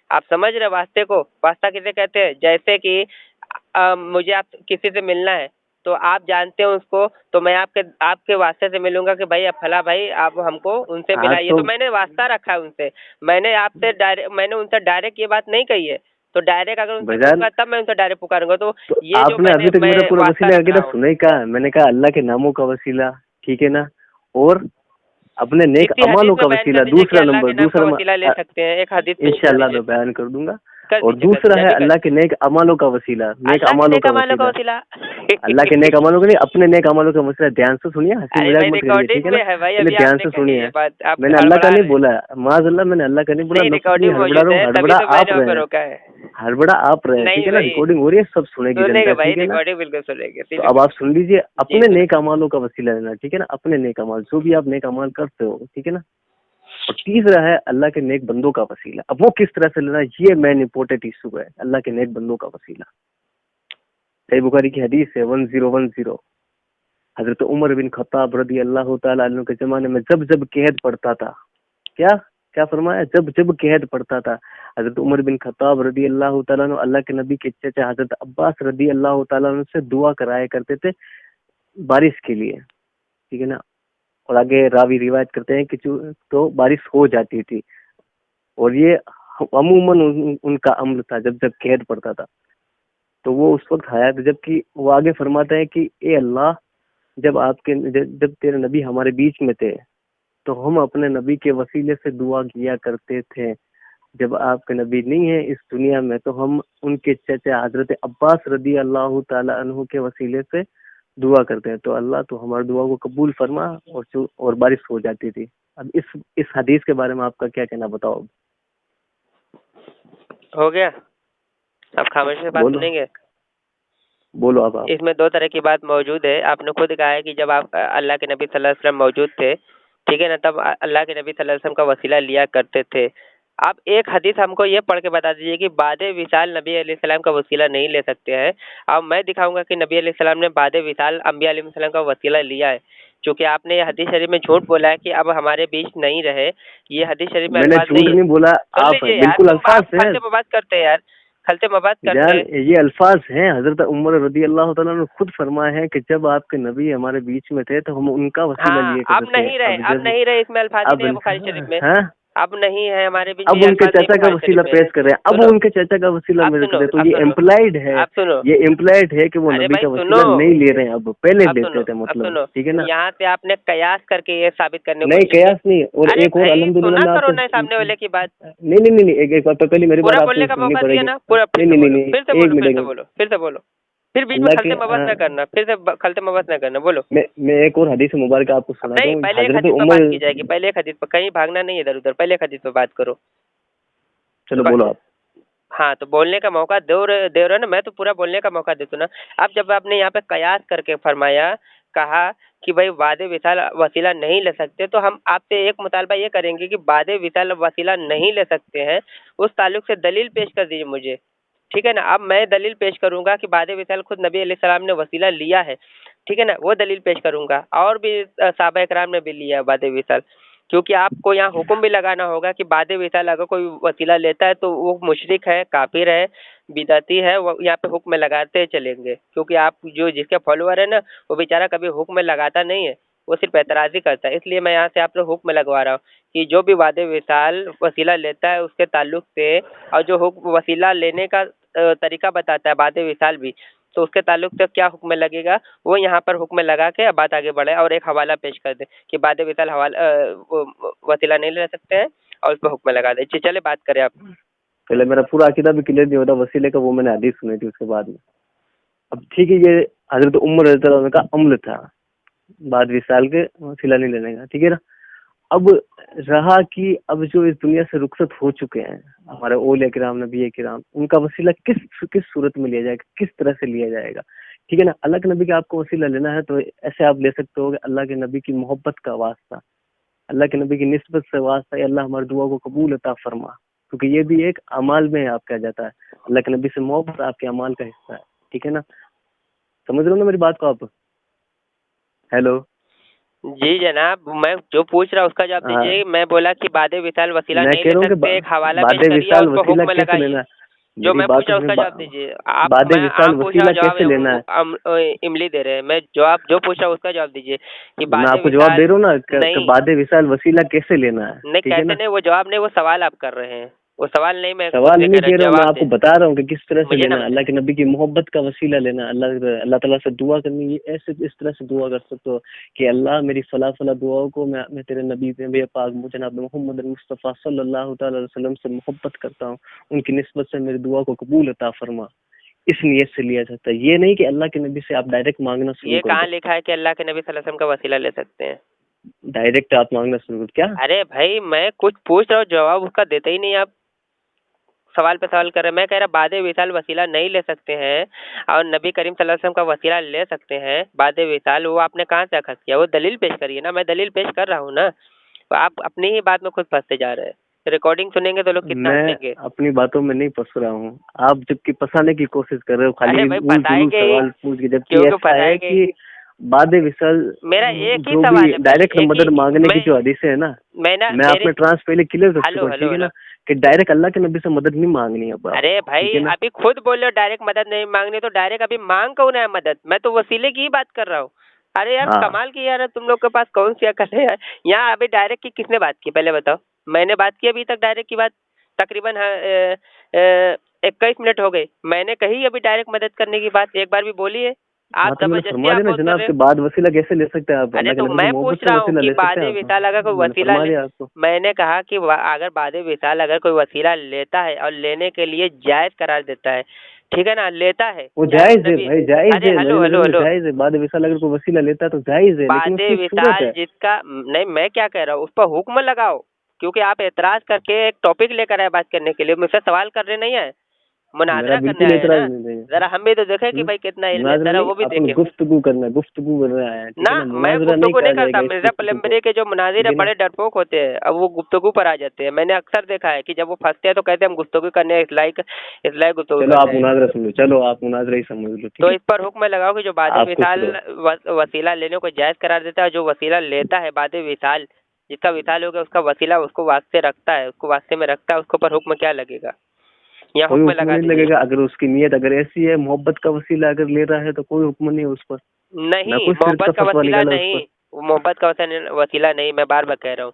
आप समझ रहे वास्ते को? वास्ता किसे कहते हैं? जैसे कि मुझे आप किसी से मिलना है तो आप जानते हो उसको, तो मैं आपके आपके वास्ते से मिलूंगा कि भाई अब फला भाई आप हमको उनसे हाँ मिलाइए, तो तो मैंने वास्ता रखा है उनसे। मैंने उनसे डायरेक्ट ये बात नहीं कही है। तो डायरेक्ट अगर उनसे भाईजान, कहूंगा तब मैं उनसे डायरेक्ट पुकारूंगा। तो तो ये जो आपने अभी तक मैं मेरा पूरा वास्ता वसीला रख रहा अकीदा हूँ, सुना ही कहा? मैंने कहा अल्लाह के नामों का वसीला, ठीक है ना, और अपने नेक किसी हदीस अमालों में का बयान कर वसीला, दीजिए कि दूसरा अल्लाह नंबर, के नाम का वसीला ले सकते हैं, एक हदीस पेश कर इंशाल्लाह दीजिए। मैं बयान कर दूंगा। कर और दीजिए, कर दूसरा दीजिए, है अभी कर अल्लाह के दीजिए। नेक अमालों का वसीला, नेक अल्लाह के अमालों नेक का अमालों का वसीला। वसीला। अल्लाह के नेक अमालों का नहीं, अपने नेक अमालों का वसीला। ध्यान से सुनिए, हंसी अरे मजाक भाई मत करिए, ठीक रिकॉर्डिंग है ना? में है भाई, पहले अभी ध्यान आपने से कही सुनिए। है बात, आप मैंने अल्लाह का हड़बड़ा नहीं रहे हैं। बोला, माज़अल्लाह, मैंने अल्लाह का नहीं बोला। नहीं, मैं खुद नहीं रिकॉर्डिंग हड़बड़ा मौजूद रहा हूँ, है तभी हड़बड़ा तो मैंने आप रहे आपको हैं, रोका है। हड़बड़ा आप रहे हैं, ठीक नहीं है ना? भाई, रिकॉर्डिंग हो रही है, सब सुनेगी सुनेंगे जनता, भाई, ठीक है ना? रिकॉर्डिंग बिल्कुल सुनेंगे, तो सीधी अब आप बिल्कुल। सुन लीजिए, जी अपने सुना। नेक अमालों का वसीला लेना, ठीक है ना? अपने नेक अमाल, जो भी आप नेक अमाल करते हो, ठीक है ना? और तीसरा है अल्लाह के नेक बंदों का वसीला। अब वो किस तरह से लेना, ये मेन इंपॉर्टेंट इशू है, अल्लाह के नेक बंदों का वसीला। सही बुखारी की हदीस है 1010। हजरत उमर बिन खत्ताब रदी अल्लाह तआला अन्हु के जमाने में जब जब कहद पड़ता था, क्या क्या फरमाया, जब जब कहद पड़ता था, हजरत उमर बिन खत्ताब रदी अल्लाह तआला अन्हु अल्लाह के नबी के चचा हजरत अब्बास रदी अल्लाह तआला अन्हु से दुआ कराया करते थे बारिश के लिए, ठीक है ना? और आगे रावी रिवायत करते हैं कि तो बारिश हो जाती थी। और ये अमूमन उनका अम्ल था जब जब कहद पड़ता था। तो वो उस वक्त हयात, जबकि वो आगे फरमाते हैं कि ए अल्लाह, जब तेरे नबी हमारे बीच में थे तो हम अपने नबी के वसीले से दुआ किया करते थे। जब आपके नबी नहीं है इस दुनिया में तो हम उनके चचा हजरत अब्बास रदी अल्लाह ताला अन्हु के वसीले से दुआ करते हैं। तो अल्लाह तो हमारी दुआ को कबूल फरमा, और बारिश हो जाती थी। अब इस हदीस के बारे में आपका क्या कहना, बताओ अब। हो गया? आप खामोशी से बात बोलो, सुनेंगे? बोलो अब आप। इसमें दो तरह की बात मौजूद है। आपने खुद कहा है कि जब आप अल्लाह के नबी सल्लल्लाहु अलैहि वसल्लम मौजूद थे, ठीक है ना, तब अल्लाह के नबी सल्लल्लाहु अलैहि वसल्लम का वसीला लिया करते थे। आप एक हदीस हमको ये पढ़ के बता दीजिए कि बादे विसाल नबी अलैहि सलाम का वसीला नहीं ले सकते हैं। अब मैं दिखाऊंगा कि नबी अलैहि सलाम ने बादे विसाल अंबिया अलैहि सलाम का वसीला लिया है। क्योंकि आपने ये हदीस शरीफ में झूठ बोला है कि अब हमारे बीच नहीं रहे, ये हदीस शरीफ में मैंने अल्फाज झूठ नहीं है। नहीं बोला, सुन आप लीजिए यार, बिल्कुल तुम अल्फाज आप हैं खलते मबात करते हैं यार, खलते मबात करते जान, हैं। ये अल्फाज हैं। हजरत उमर रदी अल्लाह तआला ने खुद फरमाया है कि जब आपके नबी हमारे बीच में थे तो हम उनका वसीला हाँ, लिए अब करते थे। नहीं रहे, अब अब जब नहीं रहे, इसमें अल्फाज ही अब नहीं है बुखारी शरीफ में। हाँ, अब नहीं है हमारे बीच, अब ये उनके अल्फाज नहीं चाचा का बुखारी शरीफ वसीला में है। पेश कर रहे हैं, अब सुनो, उनके चाचा का वसीला आप मेरे कर सुनो, रहे हैं। तो आप ये सुनो, एम्प्लाइड है, आप सुनो। ये एम्प्लाइड है कि वो अरे नबी भाई का सुनो, वसीला नहीं ले रहे हैं, अब पहले अब सुनो, लेते थे, अब मतलब, सुनो। ठीक है ना? यहाँ से आपने कयास करके ये साबित करने की नहीं कोशिश की। कयास नहीं, और अरे एक और भाई अल्हम्दुलिल्लाह सुना मैं करो आपको ना सामने वाले की बात। नहीं नहीं नहीं नहीं, एक एक बात तो पहले मेरी पूरा बात आपको बोलने का सुननी मौका दिया पड़ेगी। ना, पूरा फिर नहीं से नहीं नहीं बोलो, नहीं, फिर से एक बोलो, फिर से मिनट। बोलो, फिर से बोलो। फिर बीच में अल्लाह के खलते मबात ना करना, फिर से खलते मबात ना करना, बोलो। मैं एक और हदीस मुबारक आपको अब सुनाता नहीं, हूँ। पहले एक हजरत हदीस पर उमर, बात की जाएगी, पहले एक हदीस पर, कहीं भागना नहीं इधर उधर, पहले एक हदीस पर बात करो। चलो बोलो आप। हाँ, तो बोलने का मौका दे रहे हो ना, मैं तो पूरा बोलने का मौका देता हूँ ना। अब जब आपने यहाँ पे कयास करके फरमाया, कहा कि भाई वादे विसाल वसीला नहीं ले सकते, तो हम आपसे एक मुतालबा ये करेंगे कि वादे विसाल वसीला नहीं ले सकते हैं, उस ताल्लुक से दलील पेश कर दीजिए मुझे, ठीक है ना? अब मैं दलील पेश करूंगा कि वादे विसाल खुद नबी अलैहिस्सलाम ने वसीला लिया है, ठीक है ना? वो दलील पेश करूंगा, और भी सहाबा इकराम ने भी लिया है वादे विसाल। क्योंकि आपको यहाँ हुक्म भी लगाना होगा कि बादे विसाल अगर कोई वसीला लेता है तो वो मुशरिक है, काफिर है, बिदअती है, वो यहाँ पे हुक्म लगाते चलेंगे। क्योंकि आप जो जिसके फॉलोअर है ना, वो बेचारा कभी हुक्म लगाता नहीं है, वो सिर्फ एतराज़ी करता है। इसलिए मैं यहाँ से आप लोग हुक्म लगवा रहा हूँ कि जो भी वादे विसाल वसीला लेता है उसके ताल्लुक से, और जो हुक्म वसीला लेने का तरीका बताता है वादे विसाल भी, तो उसके ताल्लुक से क्या हुक्म लगेगा, वो यहाँ पर हुक्म लगा के बात आगे बढ़े, और एक हवाला पेश कर दे कि वादे विसाल हवाला वसीला नहीं ले सकते हैं, और उस पर हुक्म लगा दे। चले बात करें आप। पहले मेरा पूरा अकीदा भी क्लियर नहीं होता वसीले का, वो मैंने हदीस सुनी थी उसके बाद में। अब ठीक है, ये हजरत उमर रज़ियल्लाहु अन्हु का अम्ल था बाद विसाल के वसीला नहीं लेने का, ठीक है ना? अब रहा कि अब जो इस दुनिया से रुखसत हो चुके हैं हमारे औलिया किराम, नबी किराम, उनका वसीला किस किस सूरत में लिया जाएगा, किस तरह से लिया जाएगा, ठीक है ना? अल्लाह के नबी का आपको वसीला लेना है तो ऐसे आप ले सकते हो कि अल्लाह के नबी की मोहब्बत का वास्ता, अल्लाह के नबी की निस्बत से वास्ता, या अल्लाह हमारी दुआ को कबूल अता फरमा, क्योंकि ये भी एक अमाल में आप कहा जाता है। अल्लाह के नबी से मोहब्बत आपके अमाल का हिस्सा है, ठीक है ना? समझ रहे हो ना मेरी बात को आप? हेलो, जी जनाब, मैं जो पूछ रहा हूँ उसका जवाब हाँ, दीजिए। मैं बोला कि बादे विशाल वसीला मैं नहीं कह ले रहा हूँ कि सकते, एक हवाला पेश बादे करिए और विशाल उस पर वसीला हुक्म कैसे लगाइए। लेना है? जो मेरी मैं बात पूछ तो रहा हूँ सुनिए, उसका जवाब दीजिए। आप बादे मैं विशाल आम पूछ रहा वसीला हूँ, जवाब कैसे लेना है? इमली दे रहे हैं। मैं जवाब जो पूछ रहा हूँ उसका जवाब दीजिए कि मैं बादे आपको जवाब दे विशाल रहा हूँ ना नहीं, बादे विशाल वसीला कैसे लेना है, नहीं ठीक है कहते ना? नहीं, वो जवाब नहीं, वो सवाल आप कर रहे हैं। वो सवाल नहीं, मैं खुद सवाल से कह नहीं रहा कह हूँ, रहा हूँ, मैं जवाब आपको दें। बता रहा हूँ कि किस तरह से मुझे ना लेना है। बताएं। अल्लाह के नबी की मोहब्बत का वसीला लेना है। अल्लाह ताला से दुआ करनी, ये ऐसे इस तरह से दुआ कर सकते हो कि अल्लाह मेरी फला फला दुआओं को मैं तेरे नबी नबी पाक जनाब मोहम्मद मुस्तफ़ा सल्लल्लाहु अलैहि वसल्लम से मोहब्बत करता हूँ, उनकी निस्बत से मेरी दुआ को कबूल अता फरमा। इस नीयत से लिया जाता है। ये नहीं कि अल्लाह के नबी से आप डायरेक्ट मांगना शुरू ये कर कहाँ दो। लिखा है कि अल्लाह के नबी सल्लल्लाहु अलैहि वसल्लम का वसीला ले सकते हैं? डायरेक्ट आप मांगना शुरू कर क्या? अरे भाई, मैं कुछ पूछ रहा हूँ, जवाब उसका देते ही नहीं आप। सवाल पे सवाल कर रहे हैं। मैं कह रहा बादे विशाल वसीला नहीं ले सकते हैं और नबी करीम सल्लल्लाहु अलैहि वसल्लम का वसीला ले सकते हैं। बादे विशाल वो आपने कहाँ से अखज़ किया? वो दलील पेश करिए ना। मैं दलील पेश कर रहा हूँ ना, तो आप अपनी ही बात में खुद फंसते जा रहे हैं। रिकॉर्डिंग सुनेंगे तो लोग कितना मैं हंसेंगे। अपनी बातों में नहीं फंस रहा हूँ, आप जबकि फंसाने की कोशिश कर रहे हो, खाली अरे भाई उल जुलूल फंसाएंगे ही, सवाल पूछ के। जबकि क्योंकि ऐसा है फंसाएंगे कि ही। बादे विसल मेरा एक ही जो भी सवाल है, पहले डायरेक्ट एक ही। मदद मांगने की मैं जो हदीसें है ना, मैं ना मैं मेरे अपने ट्रांस पहले क्लियर कर चुका हेलो हूँ, हेलो ठीक है हेलो। ना, कि डायरेक्ट अल्लाह के नबी से मदद नहीं मांगनी है अब अरे आपको, ठीक भाई है ना? अभी खुद बोले हो डायरेक्ट मदद नहीं मांगनी, तो डायरेक्ट अभी मांग कौन है मदद? मैं तो वसीले की ही बात कर रहा हूँ। अरे यार हाँ, कमाल की यार है, तुम लोग के पास कौन सी अकल है यार? यहाँ अभी डायरेक्ट की किसने बात की पहले बताओ? मैंने बात की अभी तक डायरेक्ट की बात? तकरीबन 21 मिनट हो गए, मैंने कही अभी डायरेक्ट मदद करने की बात एक बार भी बोली है? आप हाँ, तो मैंने जबरदस्ती फरमा दिया ना अपोज कर जनाब रहे के हो। बाद वसीला कैसे ले सकते हैं आप? अरे अल्लाह के तो नबी की मैं मोहब्बत पूछ से रहा हूँ वसीला कि ले सकते हैं बादे आप? विशाल अगर कोई मैंने वसीला फरमा ले, दिया आपको। मैंने कहा कि अगर बादे विशाल अगर कोई वसीला लेता है और लेने के लिए जायज करार देता है, ठीक है ना, लेता है वो चाहे वो जायज है नबी। भाई, जायज अरे है, हेलो मेरी हेलो नजर में हेलो। जायज है। बाद विशाल अगर कोई वसीला लेता है तो जायज है, लेकिन बादे उसकी एक सूरत विशाल है। जिसका नहीं, मैं क्या कह रहा हूँ, उस पर हुक्म लगाओ। क्योंकि आप एतराज करके एक टॉपिक लेकर आए बात करने के लिए, मुझसे सवाल करने नहीं आए, मेरा मुनाजरा करने बिल्कुल आए हैं एतराज ना। नहीं देंगे। जरा हम भी तो देखें कि भाई कितना इल्म है, मुनाजरा जरा नहीं, वो भी अपन देखें। गुफ्तगू करना है, गुफ्तगू करना है, ठीक ना है ना? मैं मुनाजरा नहीं गुफ्तगू कहा नहीं करता। जाएगा इस मिर्जा गुफ्तगू को, पलम्बरी के जो ठीक मुनाजिर है है ना? बड़े डरपोक होते हैं, अब वो गुफ्तगू पर आ जाते हैं। मैंने अक्सर देखा है कि जब वो फंसते हैं तो कहते हैं हम गुफ्तगू करने इस लायक गुफ्तगू चलो कर आप रहे हैं। मुनाजरा सुन लो, चलो आप मुनाजरा ही समझ लो, ठीक तो है? इस पर हुक्म लगाओ कि जो बादे आप खुश विशाल रहो। वसीला लेने को जायज करार देता है, जो वसीला लेता है बादे विशाल, जिसका विशाल हो गया उसका वसीला उसको वास्ते रखता है, उसको वास्ते में रखता है, उसके ऊपर हुक्म क्या लगेगा? या कोई हुक्म हुक्म लगा नहीं दीजिए। लगेगा अगर उसकी नीयत अगर ऐसी है, मोहब्बत का वसीला अगर ले रहा है तो कोई हुक्म नहीं है उस पर। ना नहीं, कोई शिर्क का मोहब्बत का फतवा वसीला निकाला उस नहीं। पर। वो मोहब्बत का वसीला नहीं, मैं बार बार कह रहा हूँ।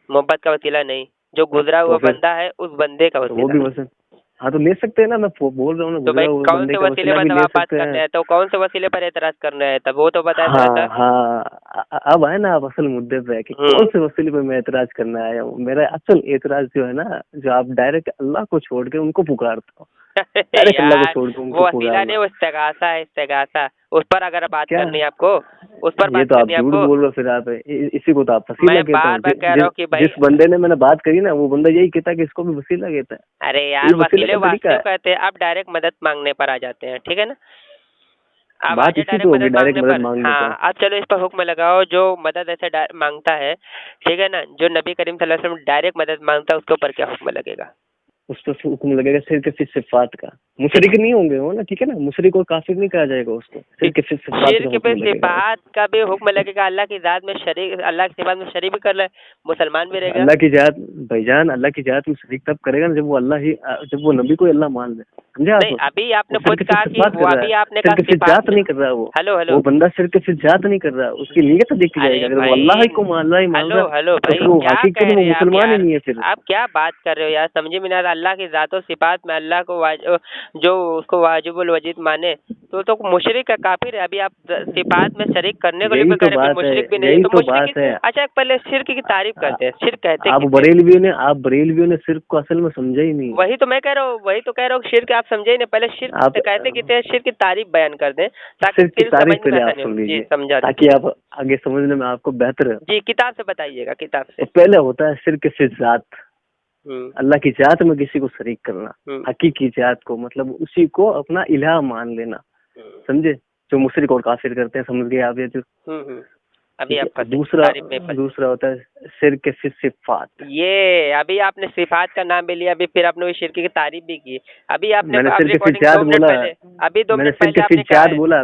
मोहब्बत का वसीला नहीं, जो गुजरा तो हुआ फिर बंदा है उस बंदे का तो वो वसीला। भी वसन, हाँ तो ले सकते हैं ना, मैं बोल रहा हूँ ना, तो भाई गुजरा हुए कौन बंदे से का वसीले वसीला पर भी तब ले आप बात सकते करने हैं। हैं? तो कौन से वसीले पर एतराज करने हैं? तब वो तो बताए थोड़ा हाँ सा। हाँ, अब आए ना आप असल मुद्दे पे कि हम्म। कौन से वसीले पे मैं एतराज करने आया हूँ। मेरा असल एतराज जो है ना, जो आप डायरेक्ट अल्लाह को छोड़ के उनको पुकारते हो, डायरेक्ट अल्लाह को यार छोड़ के वो उनको वसीला नहीं, पुकारना। वो इस्तेगासा है, इस्तेगासा। उस पर अगर बात क्या? करनी है आपको, उस पर ये बात तो आप करनी है झूठ आपको। बोल रहे हो, फिर आप इसी को तो आप वसीला मैं कहते हो। बार बार कह रहा हूँ कि भाई, जिस बंदे ने मैंने बात करी ना, वो बंदा यही कहता है कि इसको भी वसीला कहता है। अरे ये यार वसीले वसीले का तरीका वास्ते है। कहते हैं, आप डायरेक्ट मदद मांगने पर आ जाते हैं, ठीक है ना? आप आ बात जाए इसी पे डायरेक्ट होगी, मदद डायरेक्ट मांगने मदद पर। मांगने पे। हाँ, अब चलो इस पर हुक्म लगाओ, जो मदद ऐसे मांगता है, ठीक है ना, जो नबी करीम सल्लल्लाहु अलैहि वसल्लम डायरेक्ट मदद मांगता है, उसके ऊपर क्या हुक्म लगेगा? उस पर हुक्म लगेगा सिर के फिर सिफात का। मुशरिक नहीं होंगे वो ना, ठीक है ना? मुशरिक और काफिर नहीं कहा जाएगा उसको, सिर के फिर सिफात का शिर्क पे हुक्म लगेगा उसको। सिफात का भी हुक्म लगेगा। अल्लाह की जात में शरीक, अल्लाह की सिफात में शरीक भी कर ले, मुसलमान भी रहेगा। अल्लाह की जात, भाईजान अल्लाह की जात में शरीक तब करेगा ना जब वो अल्लाह ही, जब वो नबी को अल्लाह मान ले, समझे आप? नहीं, अभी वो आपने सिर खुद के फिर कहा कि सिफात वो, कर रहा है, अभी आपने सिर कहा के फिर सिफात जात में। नहीं कर रहा वो। Hello hello. वो बंदा सिर के फिर जात नहीं कर रहा, उसकी नीयत देखी जाएगी। अरे अगर वो भाई, अल्लाह ही को अल्लाह ही मान हेलो रहा हेलो तो भाई, फिर वो क्या हकीकत कह में वो रहे हैं आप मुसलमान ही यार? नहीं है फिर। आप क्या बात कर रहे हो यार? समझे में नहीं आ रहा। अल्लाह की जातो सिफात में अल्लाह को जो उसको वाजिबुल वजीद माने तो मुशरिक है, काफिर है। अभी आप सिफात में शरीक करने को यही लेकर कह तो रहे हैं, फिर बात है, मुशरिक भी नहीं है यही तो तो मुशरिक। बात है। अच्छा पहले शिर्क की तारीफ करते हैं, शिर्क कहते आप किसे? बरेलवियों ने सिर्फ को असल में समझा ही नहीं। वही तो मैं कह रहा हूँ, वही तो कह रहा हूँ, शिर्क आप समझे ही नहीं। पहले शिर्क आप कहते किसे हैं, शिर्क की तारीफ बयान कर दें ताकि सिर्फ की फिर तारीफ समझने में पहले आप आसानी हो। सुन जी लीजिए, समझा ताकि दीजिए। आप आगे समझने में आपको बेहतर है। जी किताब से बताइएगा, किताब से। तो पहले होता है सिर्फ से जात, हम्म अल्लाह की जात में किसी को शरीक करना, हम्म हकीकी जात को, मतलब उसी को अपना इलाह मान लेना, हम्म समझे? जो मुशरिक और काफिर करते हैं, समझ गए आप ये जो? हम्म। अभी ठीक आप है। फंसे, दूसरा तारीफ में फंसे। दूसरा होता है सिर के फिर सिफात। ये अभी आपने सिफात का नाम भी लिया, अभी फिर आपने शिर्क की तारीफ भी की। अभी आपने मैंने अब सिर के फिर रिकॉर्डिंग जात 2 मिनट बोला, पहले, अभी 2 मैंने मिनट सिर पहले के फिर आपने कहा जात है। बोला।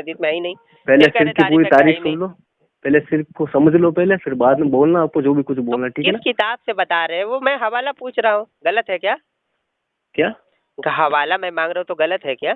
दी तो मैं ही नहीं। पहले फिर कह सिर्फ रहे की पूरी तारीफ है तारीफ ही सुन नहीं। लो, पहले सिर्फ को समझ लो पहले, फिर बाद में बोलना आपको जो भी कुछ तो बोलना, ठीक है किस ना? किताब से बता रहे हैं वो? मैं हवाला पूछ रहा हूँ, गलत है क्या? क्या? हवाला मैं मांग रहा हूँ तो गलत है क्या?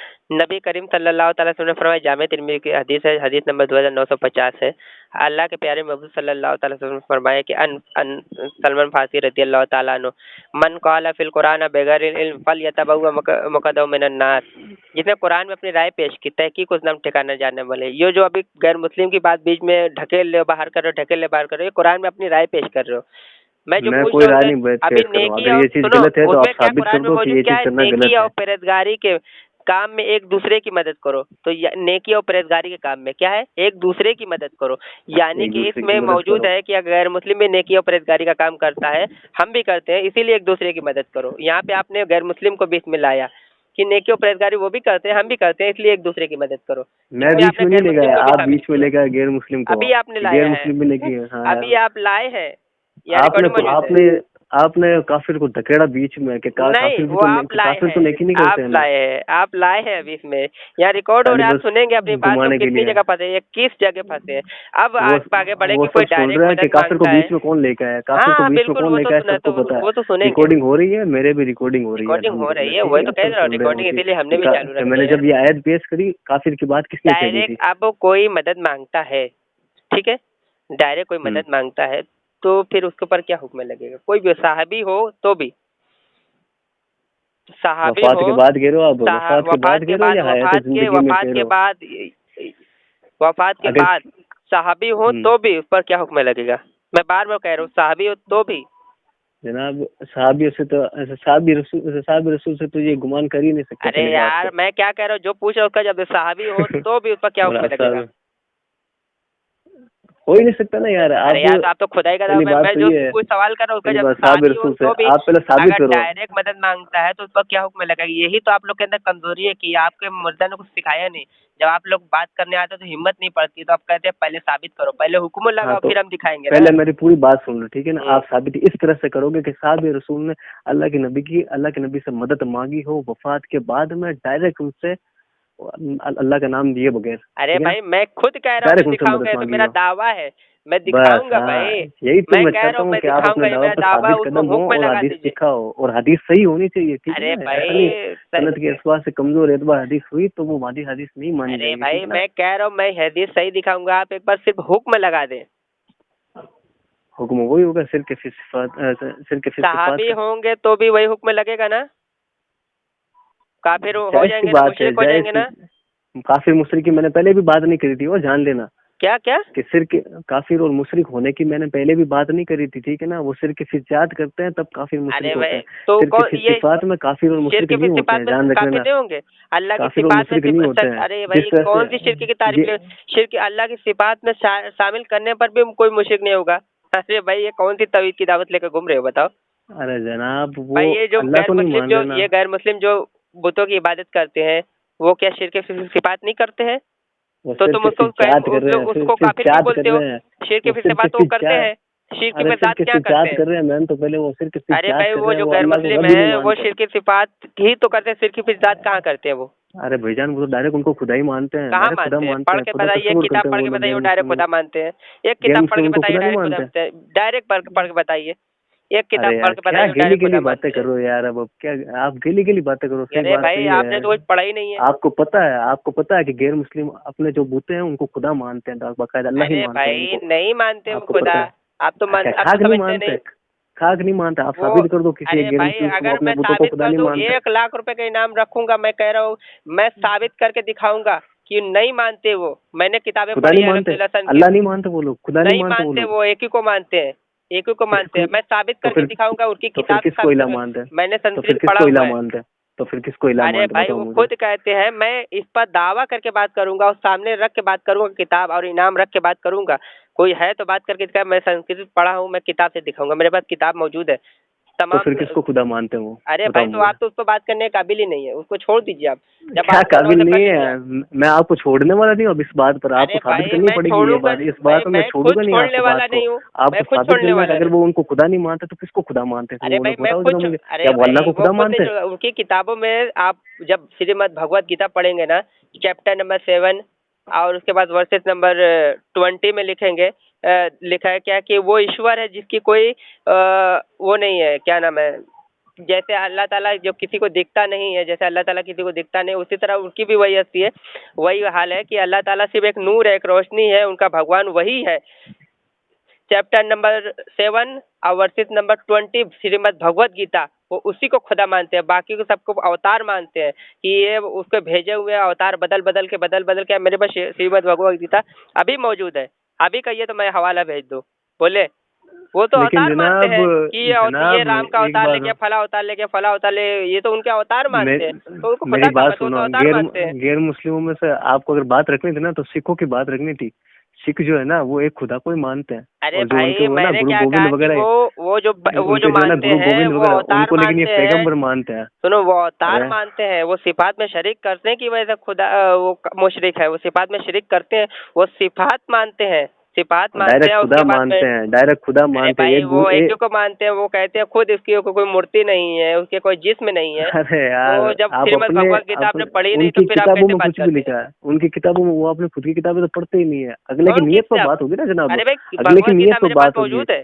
नबी करीम सल्लल्लाहु अलैहि वसल्लम ने फरमाया, जामे तिर्मिज़ी की हदीस है, हदीस नंबर 2950 है। अल्लाह के प्यारे महबूब सल्लल्लाहु अलैहि वसल्लम ने फरमाया कि सलमान फारसी रज़ी अल्लाह तआला अन्हु, मन क़ाला फ़िल कुरान बिग़ैर इल्म फ़लयतबव्वा मक़अदहु मिनन नार। जिसने कुरान में अपनी राय पेश की, तहक़ीक़ उस नाम ठिकाना जानने वाले। ये जो अभी गैर मुस्लिम की बात बीच में ढकेल ले बाहर कर रहे हो, ढकेल ले बाहर कर रहे हो, ये कुरान में अपनी राय पेश कर रहे हो। मैं जो मैं पूछ कोई रहा हूँ राय उसे, नहीं अभी पेश कर रहा हूँ। नेकी अगर और ये चीज सुनो, गलत है तो आप उसमें क्या साबित कुरान कर में दो कि मौजूद ये क्या चीज है, करना नेकी गलत और है। परहेजगारी के काम में एक दूसरे की मदद करो। तो नेकी और परहेजगारी के काम में क्या है, एक दूसरे की मदद करो। यानी एक कि दूसरे की इसमें मदद मौजूद करो। है कि अगर गैर मुस्लिम भी नेकी और परहेजगारी का काम करता है, हम भी करते हैं, इसीलिए एक दूसरे की मदद करो। यहाँ पे आपने गैर मुस्लिम को बीच में लाया कि नेकी और परहेजगारी वो भी करते हैं, हम भी करते हैं, इसलिए एक दूसरे की मदद करो। मैं इसमें बीच आपने में नहीं गैर ले मुस्लिम गया, को भी आप शामिल बीच में किया। ले गए गैर मुस्लिम को। अभी आपने गैर लाया है, मुस्लिम भी नहीं किया। अभी हाँ, आप लाए हैं, या आपने रिकॉर्डिंग मौजूद है? आपने आपने काफिर को धकेड़ा बीच में कि नहीं, काफिर भी वो तो आप लाए काफिर तो हैं, नेकी नहीं करते आप हैं ना। लाए हैं, आप लाए हैं अभी इसमें। यहाँ रिकॉर्ड हो खाली रहा है, आप बस सुनेंगे अपनी बात, हम घुमाने के कितनी लिए। जगह फंसे हैं, किस जगह फंसे हैं। अब वो आगे बढ़े वो कि कोई सब सुन डायरेक्ट रहा है कि मदद काफिर को मांगता है। बीच में कौन लेकर आया, काफिर को हाँ, बीच में बिल्कुल, कौन वो तो लेकर आया सुना, सबको तो पता है। वो तो सुनेंगे। रिकॉर्डिंग हो रही है, मेरे भी रिकॉर्डिंग हो रही है रिकॉर्डिंग हो रही अल्हम्दुलिल्लाह, है, ठीक वही है तो ना, कह सब रहा हूँ, सुन रहे हैं रिकॉर्डिंग उनकी। इसीलिए हमने भी चालू रख मैंने दिया है। जब ये आयत पेश करी, काफिर की बात किसने छेड़ी थी? डायरेक्ट अब कोई मदद मांगता है, ठीक है, डायरेक्ट कोई हम्म। मदद मांगता है, तो फिर उसके ऊपर क्या हुक्म लगेगा? कोई भी साहबी हो तो भी, सहाबी वफात हो, के बाद कह रहे हो आप? वफात के बाद कह रहे हो या हयात जिंदगी में कह रहे हो? वफात के अगर बाद सहाबी हो हम्म, तो भी उस पर क्या हुक्म लगेगा? मैं बार बार कह रहा हूँ, सहाबी हो तो भी। जनाब साहबी से तो साहबी रसूल से तो ये गुमान कर ही नहीं सकते, अरे चलेगा यार, आपको। मैं क्या कह रहा हूँ, जो पूछ रहा हूँ उसका जब सहाबी हो तो भी उस पर क्या और हुक्म लगेगा? हो ही नहीं सकता ना यार आप। अरे यार, तो आप तो खुदाई का पहली बात मैं तो जो ये है, कुछ सवाल कर रहा हूँ उसका पहली जब बात साहब सहाबी हो रसूल से तो भी, आप पहले साबित अगर करो। डायरेक्ट मदद मांगता है तो उस पर क्या हुक्म लगेगा? यही तो आप लोग के अंदर कमजोरी है कि आपके मुर्दा ने कुछ सिखाया नहीं। जब आप लोग बात करने आते तो हिम्मत नहीं पड़ती, तो आप कहते हैं पहले साबित करो, पहले हुक्म हाँ लगाओ, तो फिर हम दिखाएंगे ना। पहले मेरी पूरी बात सुन लो, ठीक है ना। हम्म। आप साबित इस तरह से करोगे कि साहब रसूल ने अल्लाह के नबी से मदद मांगी हो वफात के बाद में, डायरेक्ट उनसे अल्लाह का नाम दिए बगैर, अरे ठीक है ना, भाई, मैं खुद कह रहा हूँ मैं डायरेक्ट उनसे मदद दिखाऊंगा, ये तो मांगी मेरा हो। दावा है, मैं बस दिखाऊंगा हाँ, भाई। यही तो मैं मैं कह रहा चाहता हूँ हूँ मैं कि आप अपने दिखाऊंगा, ये दावा मेरा पर दावा है, साबित उसको कदम हो हुक्म और लगा हदीस दीजिए। दिखाओ, और हदीस सही होनी चाहिए, ठीक है अरे ना। ऐसा नहीं भाई सनद के एतबार से कमजोर एतबार हदीस हुई तो वो वादी हदीस नहीं मानी अरे जाएगी, ठीक भाई, है ना। मैं कह रहा हूँ मैं हदीस सही दिखाऊंगा, आप एक बार सिर्फ हुक्म लगा दें। हुक्म वही होगा, सिर के फिर सिफात सहाबी का। होंगे तो भी वही हुक्म लगेगा ना? काफिर हो जायज सी जाएंगे तो बात है, मुशरिक हो जाएंगे ना? काफिर मुशरिक की मैंने पहले भी बात नहीं करी थी, वो जान लेना क्या क्या? कि सिर के काफिर और मुशरिक होने की मैंने पहले भी बात नहीं करी थी, ठीक है ना। वो सिर के फिजात करते हैं तब काफिर अरे मुशरिक होते भाई, हैं। तो सिर के कौन फिर ये सिफात में काफिर और मुशरिक शिरक की नहीं होते सिफात हैं, में ध्यान रख काफिर लेना। नहीं होंगे? अल्लाह की काफिर और सिफात में मुशरिक नहीं होते हैं। अरे जिस भाई, तरह कौन सी से शिरक की तारीफ ये में? शिरक अल्लाह की सिफात में शामिल करने पर भी कोई मुशरिक नहीं होगा? अरे भाई, ये कौन सी तवीद की दावत लेकर घूम रहे हो, बताओ। अरे जनाब वो भाई, ये जो अल्लाह गैर को नहीं मुस्लिम मान जो लेना। ये गैर मुस्लिम जो बुतों की इबादत करते हैं, वो क्या शिरक की सिफात नहीं करते हैं? वो तो सिर तुम के फिजात कर रहे हैं, उसको फिर काफिर क्यों चात कर बोलते हो? रहे हैं। शिरक वो की सिर के सिफात वो करते फिजात, हैं, शिरक की अरे सिर बिदात के क्या करते फिजात हैं? कर रहे हैं मैम, तो पहले वो सिर के अरे फिजात भाई, कर वो रहे हैं, जो वो गैर अल्लाह को मुस्लिम रब ही नहीं है वो मानते। शिरक की सिफात ही तो करते हैं, शिरक की फिजात कहाँ करते हैं वो? अरे भाईजान वो तो डायरेक्ट उनको खुदा ही मानते हैं, कहाँ डायरेक्ट खुदा मानते हैं? मानते पढ़ हैं, के खुदा बताइए, तस्वुर किताब करते हैं पढ़ वो के लोग। बताइए, गैर वो डायरेक्ट मुस्लिम खुदा मानते हैं। एक गैर किताब पढ़ मुस्लिम के उनको बताइए, खुदा नहीं डायरेक्ट खुदा मानते। मानते हैं। डायरेक्ट पढ़ के बताइए, एक किताब अरे पढ़ यार के क्या बताइए, वो गेली डायरेक्ट गेली खुदा बातें मानते कर हैं। रहे हो यार, अब क्या आप गेली गेली बातें करो, सही अरे बात तो भाई, ये आपने है। तो कुछ पढ़ा ही नहीं है। आपको पता है कि गैर मुस्लिम अपने जो बूते हैं उनको खुदा मानते हैं, बाकायदा अल्लाह ही अरे मानते हैं भाई, उनको। नहीं मानते वो आपको खुदा। पता है। क्या आप तो खाक नहीं समझते मानते? नहीं खाक नहीं मानते, आप वो। साबित कर दो किसी एक अरे गैर भाई, मुस्लिम से वो अगर अपने मैं बुतों को साबित खुदा कर नहीं दूं, मानते। 1 लाख रुपए का इनाम रखूंगा। मैं कह रहा हूँ, मैं साबित करके दिखाऊंगा कि नहीं मानते वो। मैंने किताबें खुदा पढ़ी नहीं है मानते, अल्हम्दुलिल्लाह सन की। अल्लाह नहीं मानते वो लोग, खुदा नहीं नहीं मानते वो मानते, लोग। वो एक ही को मानते हैं, एक ही को तो मानते हैं। मैं साबित तो करके फिर दिखाऊंगा, उनकी तो फिर किताब से किसको साबित इला करूंगा। मानते हैं? मैंने तो फिर संस्कृत पढ़ा किसको इला हुआ है। मानते हैं? तो फिर किसको इला अरे मानते हैं, भाई, बताओ वो मुझे। खुद कहते हैं, मैं इस पर दावा करके बात करूंगा और सामने रख के बात करूंगा, किताब और इनाम रख के बात करूंगा। कोई है तो बात करके दिखाए, मैं संस्कृत पढ़ा हूँ, मैं किताब से दिखाऊंगा, मेरे पास किताब मौजूद है तो तमाम। फिर किसको खुदा मानते हैं वो, अरे बताओ भाई, तो मुझे। आप तो उस पर बात करने के काबिल ही नहीं है, उसको छोड़ दीजिए आप। जब क्या बात करना हो काबिल तो कर नहीं लीजिए है? आप। मैं आपको छोड़ने वाला नहीं हूँ अब इस बात पर, आपको अरे साबित भाई, करनी मैं पड़ेगी ये छोड़ूंगा बात, इस भाई, बात में मैं खुद छोड़ूंगा नहीं छोड़ने आपको वाला बात को। नहीं हूँ। मैं आपको खुद साबित छोड़ने करना है कि वाला अगर नहीं। वो उनको खुदा नहीं मानते तो किसको खुदा मानते हैं फिर अरे वो भाई, लोग, बताओ जरा मुझे, अरे क्या वो अल्लाह भाई, को वो खुदा खुद नहीं मानते हैं? उनकी किताबों में आप जब श्रीमद् भगवत गीता पढ़ेंगे ना, चैप्टर नंबर 7 और उसके बाद वर्सेस नंबर 20 में लिखेंगे, लिखा है क्या कि वो ईश्वर है जिसकी कोई वो नहीं है, क्या नाम है, जैसे अल्लाह ताला जो किसी को दिखता नहीं है, जैसे अल्लाह ताला किसी को दिखता नहीं, उसी तरह उनकी भी वही हस्ती है, वही हाल है कि अल्लाह ताला सिर्फ एक नूर है, एक रोशनी है, उनका भगवान वही है। चैप्टर नंबर 7 और वर्सेस नंबर 20 श्रीमद् भगवत गीता, वो उसी को खुदा मानते हैं, बाकी को सबको अवतार मानते हैं कि ये उसके भेजे हुए अवतार बदल बदल के। मेरे पास श्रीमद् भगवत गीता अभी मौजूद है, अभी कहिए तो मैं हवाला भेज दूं। बोले वो तो लेकिन अवतार मानते हैं कि ये जनाब राम का एक अवतार बात लेके फला अवतार लेके फला अवतार ले, ये तो उनके अवतार मानते हैं, तो उनको खुदा मेरी कहाँ बात है, तो सुनो, अवतार मानते हैं। गैर मुस्लिमों में से आपको अगर बात रखनी थी ना तो सिखों की बात रखनी थी। सिख जो है ना वो एक खुदा को ही मानते हैं। अरे और जो भाई उनके वो ना मैंने गुरु क्या गोविंद कहा कि वगैरह, वो जो उनके जो है ना मानते गुरु हैं गोविंद वो वगैरह, अवतार उनको लेकिन ये मानते हैं। पैगंबर मानते हैं। सुनो, वो अवतार अरे मानते हैं, वो सिफात में शरीक करते हैं कि वैसे खुदा वो मुशरिक है, वो सिफात में शरीक करते हैं, वो सिफात मानते हैं, सिफात मानते डायरेक्ट हैं। खुदा उसके बाद में मानते हैं, डायरेक्ट खुदा अरे मानते हैं। भाई वो एक को मानते हैं, वो कहते हैं खुद इसकी कोई मूर्ति नहीं है, उसके कोई जिस्म नहीं है। अरे तो यार जब आप श्रीमद् भगवत गीता आपने पढ़ी नहीं तो उनकी फिर आप किताबों कैसे में बात कुछ भी करते हैं? लिखा है, उनकी किताबों में, वो अपने खुद की किताबें तो पढ़ते ही नहीं है। अगले की कौन नीयत पर किताब? बात होगी ना जनाब, अरे भाई अगले की भगवत नीयत गीता पर मेरे पास बात होगी मौजूद है।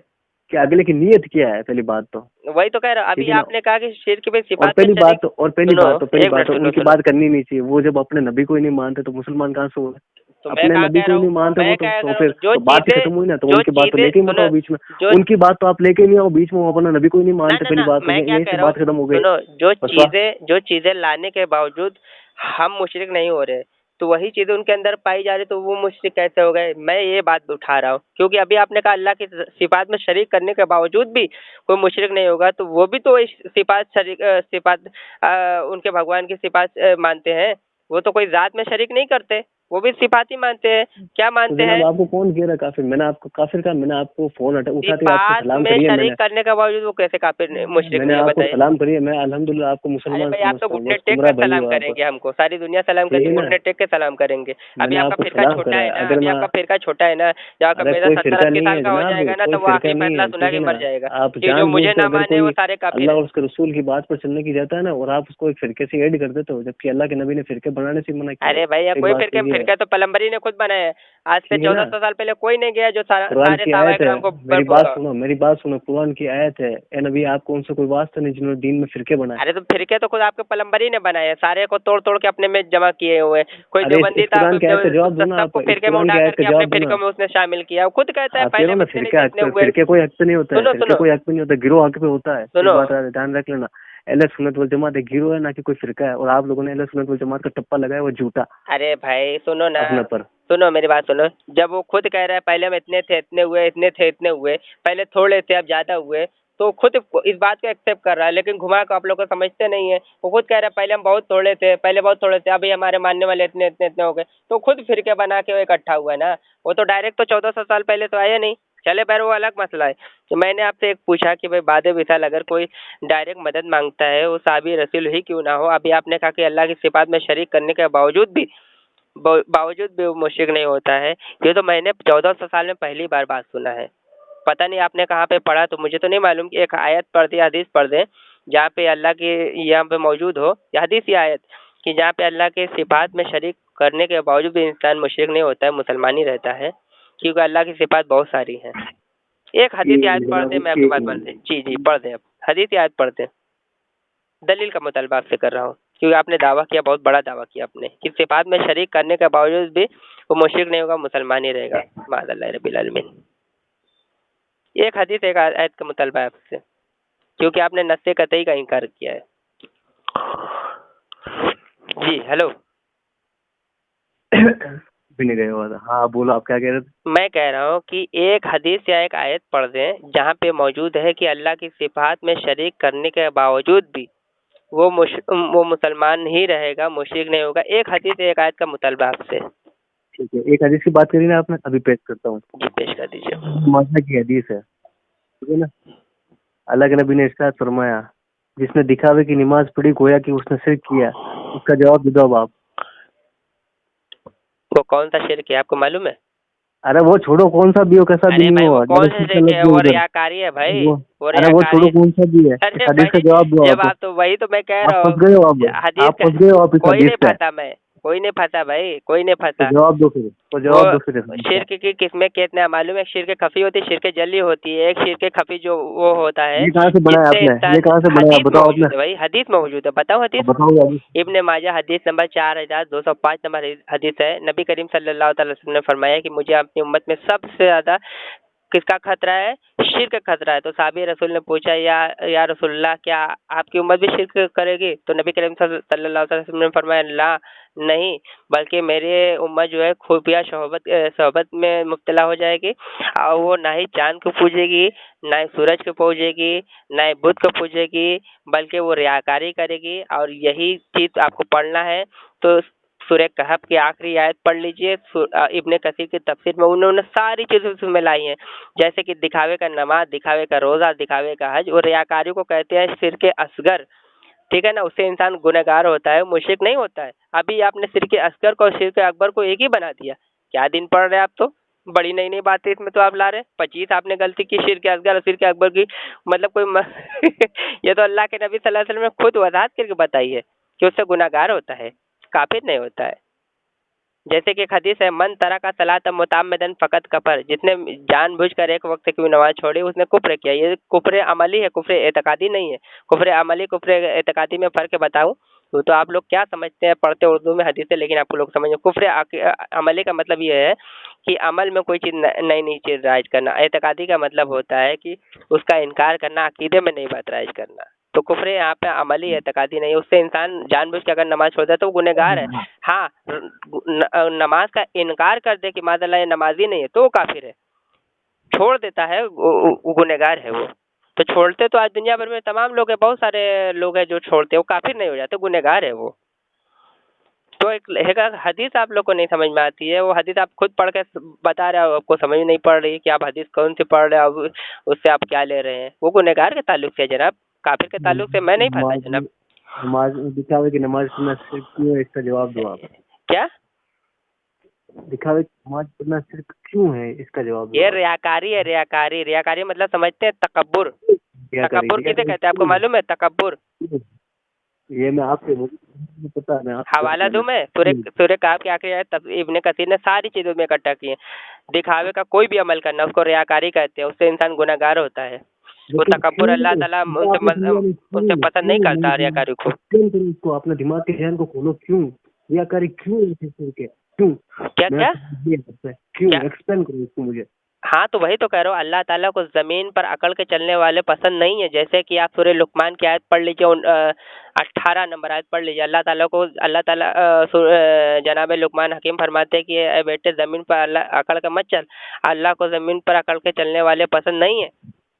कि अगले की नीयत क्या है, पहली बात तो। वही तो कह रहा, ठीक अभी है ना। आपने कहा कि शिर्क में और सिफात में पहली शरीक। बात तो सुनो एक मिनट, उनकी सुनो बात करनी नहीं चाहिए। वो जब अपने नबी को ही नहीं मानते तो मुसलमान कहाँ से हुए? तो मैं अपने कहाँ नबी कह को रहा ही हूँ, नहीं मानते वो मैं क्या तो कह रहा फिर हूँ, जो तो बात ही चीजें खत्म हुई ना। तो जो उनकी बात तो चीजें लेके ही मत आओ सुनो, बीच में। जो उनकी बात तो आप लेके ही नहीं आओ बीच में, वो अपना नबी को ही नहीं मानते। ना पहली बात तो मैं क्या यही कह से रहा हूँ, बात खत्म हो गई। सुनो, बस वाह। जो चीजें लाने के बावजूद हम मुशरिक नहीं हो रहे, तो वही चीजें उनके अंदर पाई जा रही, तो वो मुशरिक कैसे हो गए? मैं ये बात उठा रहा हूँ, क्योंकि अभी आपने कहा अल्लाह की सिफात में शरीक करने के बावजूद भी कोई मुशरिक नहीं होगा, तो वो भी तो इस सिफात उनके भगवान की सिफात मानते हैं। वो तो कोई जात में शरीक नहीं करते, वो भी सिफात ही मानते हैं। क्या तो मानते जनाब हैं? आपको कौन कह रहा है काफिर? मैंने आपको काफिर कहा? मैंने आपको फोन उठाते ही आपको सिफात सलाम में करिए। शरीक करने के बावजूद वो कैसे काफिर मुशरिक मैंने नहीं है, आपको बताइए? सलाम करिए। मैं अल्हम्दुलिल्लाह आपको अरे मुसलमान भाई आप तो समझता हूँ, घुटने बस टेक गुमराह कर भाई सलाम हो आप। करेंगे, हमको सारी दुनिया सलाम ठीक करती है ना। घुटने टेक के सलाम करेंगे। अभी मैंने आपका आपको फिरका सलाम छोटा करा है है। ना, अगर अभी मैं आपका फिरका छोटा है ना, जब आपका अरे बेटा कोई 70 फिरका 80 नहीं साल है का हो जनाब, जाएगा ना, कोई तो वो फिरका आखिरी नहीं फैसला है। सुना ठीक है के ना। मर जाएगा आप कि जो जानबूझ मुझे के ना अगर माने वो कोई सारे काफिर अल्लाह हैं। और उसके रसूल की बात पर चलने की जाता है ना, और आप उसको एक फिरके से ऐड कर देते हो, जबकि अल्लाह के नबी ने फिरके बनाने से मना किया है। अरे भैया एक कोई बात तो ये है। फिरका तो पलम्बरी ने खुद बनाया है। आज से ठीक है ना। 1400 साल पहले कोई नहीं गया जो कुरान सारे की साहबा आयत है, इकराम को मेरी बात सुनो। कुरान की आयत है, ए नबी आपको उनसे कोई वास्ता नहीं जिन्होंने दीन में फिरके बनाए। अरे तो फिरके तो खुद आपके पलम्बरी ने बनाए हैं, सारे को तोड़ तोड़ के अपने में जमा किए हुए। कोई अरे देवबंदी इस था, कुरान की आयत का जवाब दो ना आप। सबको इस फिरके में कुरान उठा की आयत का करके अपने जवाब दो ना। फिरके में उसने शामिल किया। वो खुद कहता है आप कह पहले रहे हो हम ना इतने नहीं थे, इतने हुए। फिरके कोई हक पे नहीं होता है। सुनो फिरके सुनो कोई हक पे नहीं होता, गिरोह हक पे होता है। इस सुनो बात ध्यान रख लेना। अहले सुन्नत वल जमात एक गिरोह है, ना कि कोई फिरका है। और आप लोगों ने अहले सुन्नत वल जमात का टप्पा लगाया, वो झूठा अरे भाई सुनो ना, अपने पर। सुनो मेरी बात सुनो। जब वो खुद कह रहा है पहले हम इतने थे इतने हुए, इतने थे इतने हुए, पहले थोड़े थे अब ज्यादा हुए, तो खुद इस बात को एक्सेप्ट कर रहा है, लेकिन घुमा कर आप लोग को समझते नहीं है। वो खुद कह रहा है पहले हम बहुत थोड़े थे, पहले बहुत थोड़े थे, अभी हमारे मानने वाले इतने इतने इतने हो गए, तो खुद फिरके बना के वो इकट्ठा हुआ है ना। वो तो डायरेक्ट तो 1400 साल पहले तो आया नहीं। चले पैर वो अलग मसला है। तो मैंने आपसे एक पूछा कि भाई बाद विशाल अगर कोई डायरेक्ट मदद मांगता है वो साहबी रसूल ही क्यों ना हो। अभी आपने कहा कि अल्लाह की सिफात में शरीक करने के बावजूद भी वो मुशरिक नहीं होता है। ये तो मैंने 1400 साल में पहली बार बात सुना है। पता नहीं आपने कहाँ पे पढ़ा, तो मुझे तो नहीं मालूम कि एक आयत पढ़ दे, हदीस पढ़ दे जहाँ पे अल्लाह की यहाँ पे मौजूद हो, या हदीस या आयत कि जहाँ पे अल्लाह के सिफात में शरीक करने के बावजूद भी इंसान मुशरिक नहीं होता है, मुसलमान ही रहता है, क्योंकि अल्लाह की सिफात बहुत सारी हैं। एक हदीस या आयत पढ़ दे, मैं आपकी बात मान दे। जी जी पढ़ दे, आप हदीस या आयत पढ़ दे। दलील का मुतालबा आपसे कर रहा हूँ, क्योंकि आपने दावा किया, बहुत बड़ा दावा किया आपने कि सिफात में शरीक करने के बावजूद भी वो मुशरिक नहीं होगा, मुसलमान ही रहेगा। माज़अल्लाह रब्बिल आलमीन। एक हदीस एक आयत का मुतालबा है आपसे, क्योंकि आपने नस्से कतई का इनकार किया है। जी हेलो। भी नहीं गए हुआ था। हाँ बोलो, आप क्या कह रहे थे? मैं कह रहा हूँ कि एक हदीस या एक आयत पढ़ दें जहाँ पे मौजूद है कि अल्लाह की सिफात में शरीक करने के बावजूद भी वो मुसलमान ही रहेगा, मुशरिक नहीं होगा। एक हदीस एक आयत का मुतालबा आपसे। ठीक है, एक हदीस की बात करी ना आपने, अभी पेश करता हूँ। जी पेश कर दीजिए। माजा की हदीस है, ठीक है ना। अल्लाह के नबी ने इरशाद फरमाया, जिसने दिखावे की नमाज पढ़ी गोया कि उसने शिर्क किया। उसका जवाब दे दो अब आप। वो कौन सा शिर्क है आपको मालूम है? अरे वो छोड़ो, कौन सा भी हो कैसा भी अरे नहीं भाई हो, वो कौन सा शिर्क है? वो रियाकारी है भाई, वो अरे वो छोड़ो, रियाकारी। कौन सा भी है। अरे हदीस का भाई जवाब दो जब आप। आप तो वही तो मैं कह आप रहा फंस हूँ, गए हो अब, हदीस आप का फंस गए हो आप इस कोई हदीस नहीं पे। फंसा, मैं कोई नहीं फंसा भाई, कोई नहीं तो फंसा। जवाब दो फिर, तो जवाब दो फिर। वो शिर्क की किस्में कितने हैं मालूम है? शिर्क खफी होती है, शिर्क जली होती है, एक शिर्क खफी जो वो होता है ये कहाँ से बनाया जिससे आपने, ये इंसान, कहाँ से बनाया आप हदीस में बताओ आपने। मौजूद है भाई, हदीस में मौजूद है, बताओ हदीस। अब बताओ यार। इब्ने माजा हदीस नंबर 4205 नंबर हदीस है। नबी करीम सल्लल्लाहु अलैहि वसल्लम ने फरमाया कि मुझे अपनी उम्मत में सबसे ज्यादा किसका खतरा है? शिर्क का खतरा है। तो साहबी रसूल ने पूछा, या रसूलल्लाह, क्या आपकी उम्मत भी शिर्क करेगी? तो नबी करीम सल्लल्लाहु अलैहि वसल्लम ने फरमाया, ला नहीं, बल्कि मेरे उम्मत जो है खुफिया शोहबत में मुब्तला हो जाएगी, और वो ना ही चांद को पूजेगी, ना ही सूरज को पूजेगी, ना ही बुत को पूजेगी, बल्कि वो रियाकारी करेगी। और यही चीज आपको पढ़ना है तो सूर्य कहफ की आखिरी आयत पढ़ लीजिए। इब्ने कसीर की तफसीर में उन्होंने सारी चीजें उसमें लाई हैं, जैसे कि दिखावे का नमाज, दिखावे का रोजा, दिखावे का हज। और रियाकारी को कहते हैं शिर्क असगर, ठीक है ना? उससे इंसान गुनहगार होता है, मुशरिक नहीं होता है। अभी आपने शिर्क असगर को और शिर्क अकबर को एक ही बना दिया। क्या दिन पढ़ रहे हैं आप? तो बड़ी नई नई बातें इसमें तो आप ला रहे हैं। 25 आपने गलती की शिर्क असगर और शिर्क अकबर की, मतलब ये तो अल्लाह के नबी सल्लल्लाहु अलैहि वसल्लम ने खुद वजाहत करके बताई है कि उससे गुनहगार होता है, काफिर नहीं होता है। जैसे कि एक हदीस है, मन तरा का सलात मुताम्मिदन फकत कफर, जिसने जानबूझकर एक वक्त की नमाज छोड़ी उसने कुफ्र किया। ये कुफ्र अमली है, कुफ्र एतकादी नहीं है। कुफ्र अमली कुफ्र एतकादी में फर्क बताऊं तो आप लोग क्या समझते हैं, पढ़ते उर्दू में हदीस है लेकिन आपको लोग समझ, कुफ्र अमली का मतलब ये है कि अमल में कोई चीज नई नई चीज राइज करना। एतकादी का मतलब होता है कि उसका इनकार करना, अकीदे में नई बात राइज करना। तो कुफ्र यहाँ पे अमली एतकादी नहीं है। उससे इंसान जानबूझ के अगर नमाज छोड़ दे तो वो गुनहगार है। हाँ, नमाज का इनकार कर दे कि माज़अल्लाह ये नमाजी नहीं है तो वो काफिर है, छोड़ देता है वो गुनहगार है वो। तो छोड़ते तो आज दुनिया भर में तमाम लोग हैं, बहुत सारे लोग हैं जो छोड़ते हैं, वो काफिर नहीं हो जाते, गुनहगार है वो। तो एक हदीस आप लोग को नहीं समझ में आती है, वो हदीस आप खुद पढ़ के बता रहे हो, आपको समझ नहीं पड़ रही कि आप हदीस कौन सी पढ़ रहे हो, उससे आप क्या ले रहे हैं। वो गुनहगार के ताल्लुक से जनाब, काफिर के ताल्लुक से मैं नहीं फंसा नमाज, जनाब। नमाज दिखावे की नमाज पढ़ना सिर्फ क्यों है, इसका जवाब दो आप। क्या? दिखावे की नमाज पढ़ना सिर्फ क्यों है, इसका जवाब दो ये आप। रियाकारी है, रियाकारी। रियाकारी मतलब समझते हैं? तकब्बुर। क्या तकब्बुर करेगी, क्या किसे करेगी कहते हैं, आपको क्यों? मालूम है तकब्बुर? ये मैं आपसे, मुझे पता है, मैं आपसे हवाला दूं मैं? क्यों? सूर्य कहफ की आखिरी आयत इब्ने कसीर ने सारी चीजों में इकट्ठा की है। दिखावे का कोई भी अमल करना उसको रियाकारी कहते हैं, उससे इंसान गुनहगार होता है। वो लेकिन तकब्बुर क्यों, अल्लाह ताला ये आपने समझा नहीं, उनसे क्यों पसंद नहीं क्यों करता रियाकारी को। एक्सप्लेन करो इसको, अपने दिमाग के ध्यान को खोलो, क्यों रियाकारी क्यों ऐसे करके, क्यों? क्या मैं क्या क्यों क्या? एक्सप्लेन करो इसको मुझे। हाँ तो वही तो कह रहा हूँ, अल्लाह ताला को जमीन पर अकड़ के चलने वाले पसंद नहीं है। जैसे कि आप सूरह लुकमान की आयत पढ़ लीजिए, 18 नंबर आयत पढ़ लीजिए। अल्लाह ताला जनाब लुकमान हकीम फरमाते हैं कि ए बेटे जमीन पर अल्लाह अकड़ के मत चल, अल्लाह को जमीन पर अकड़ के चलने वाले पसंद नहीं है।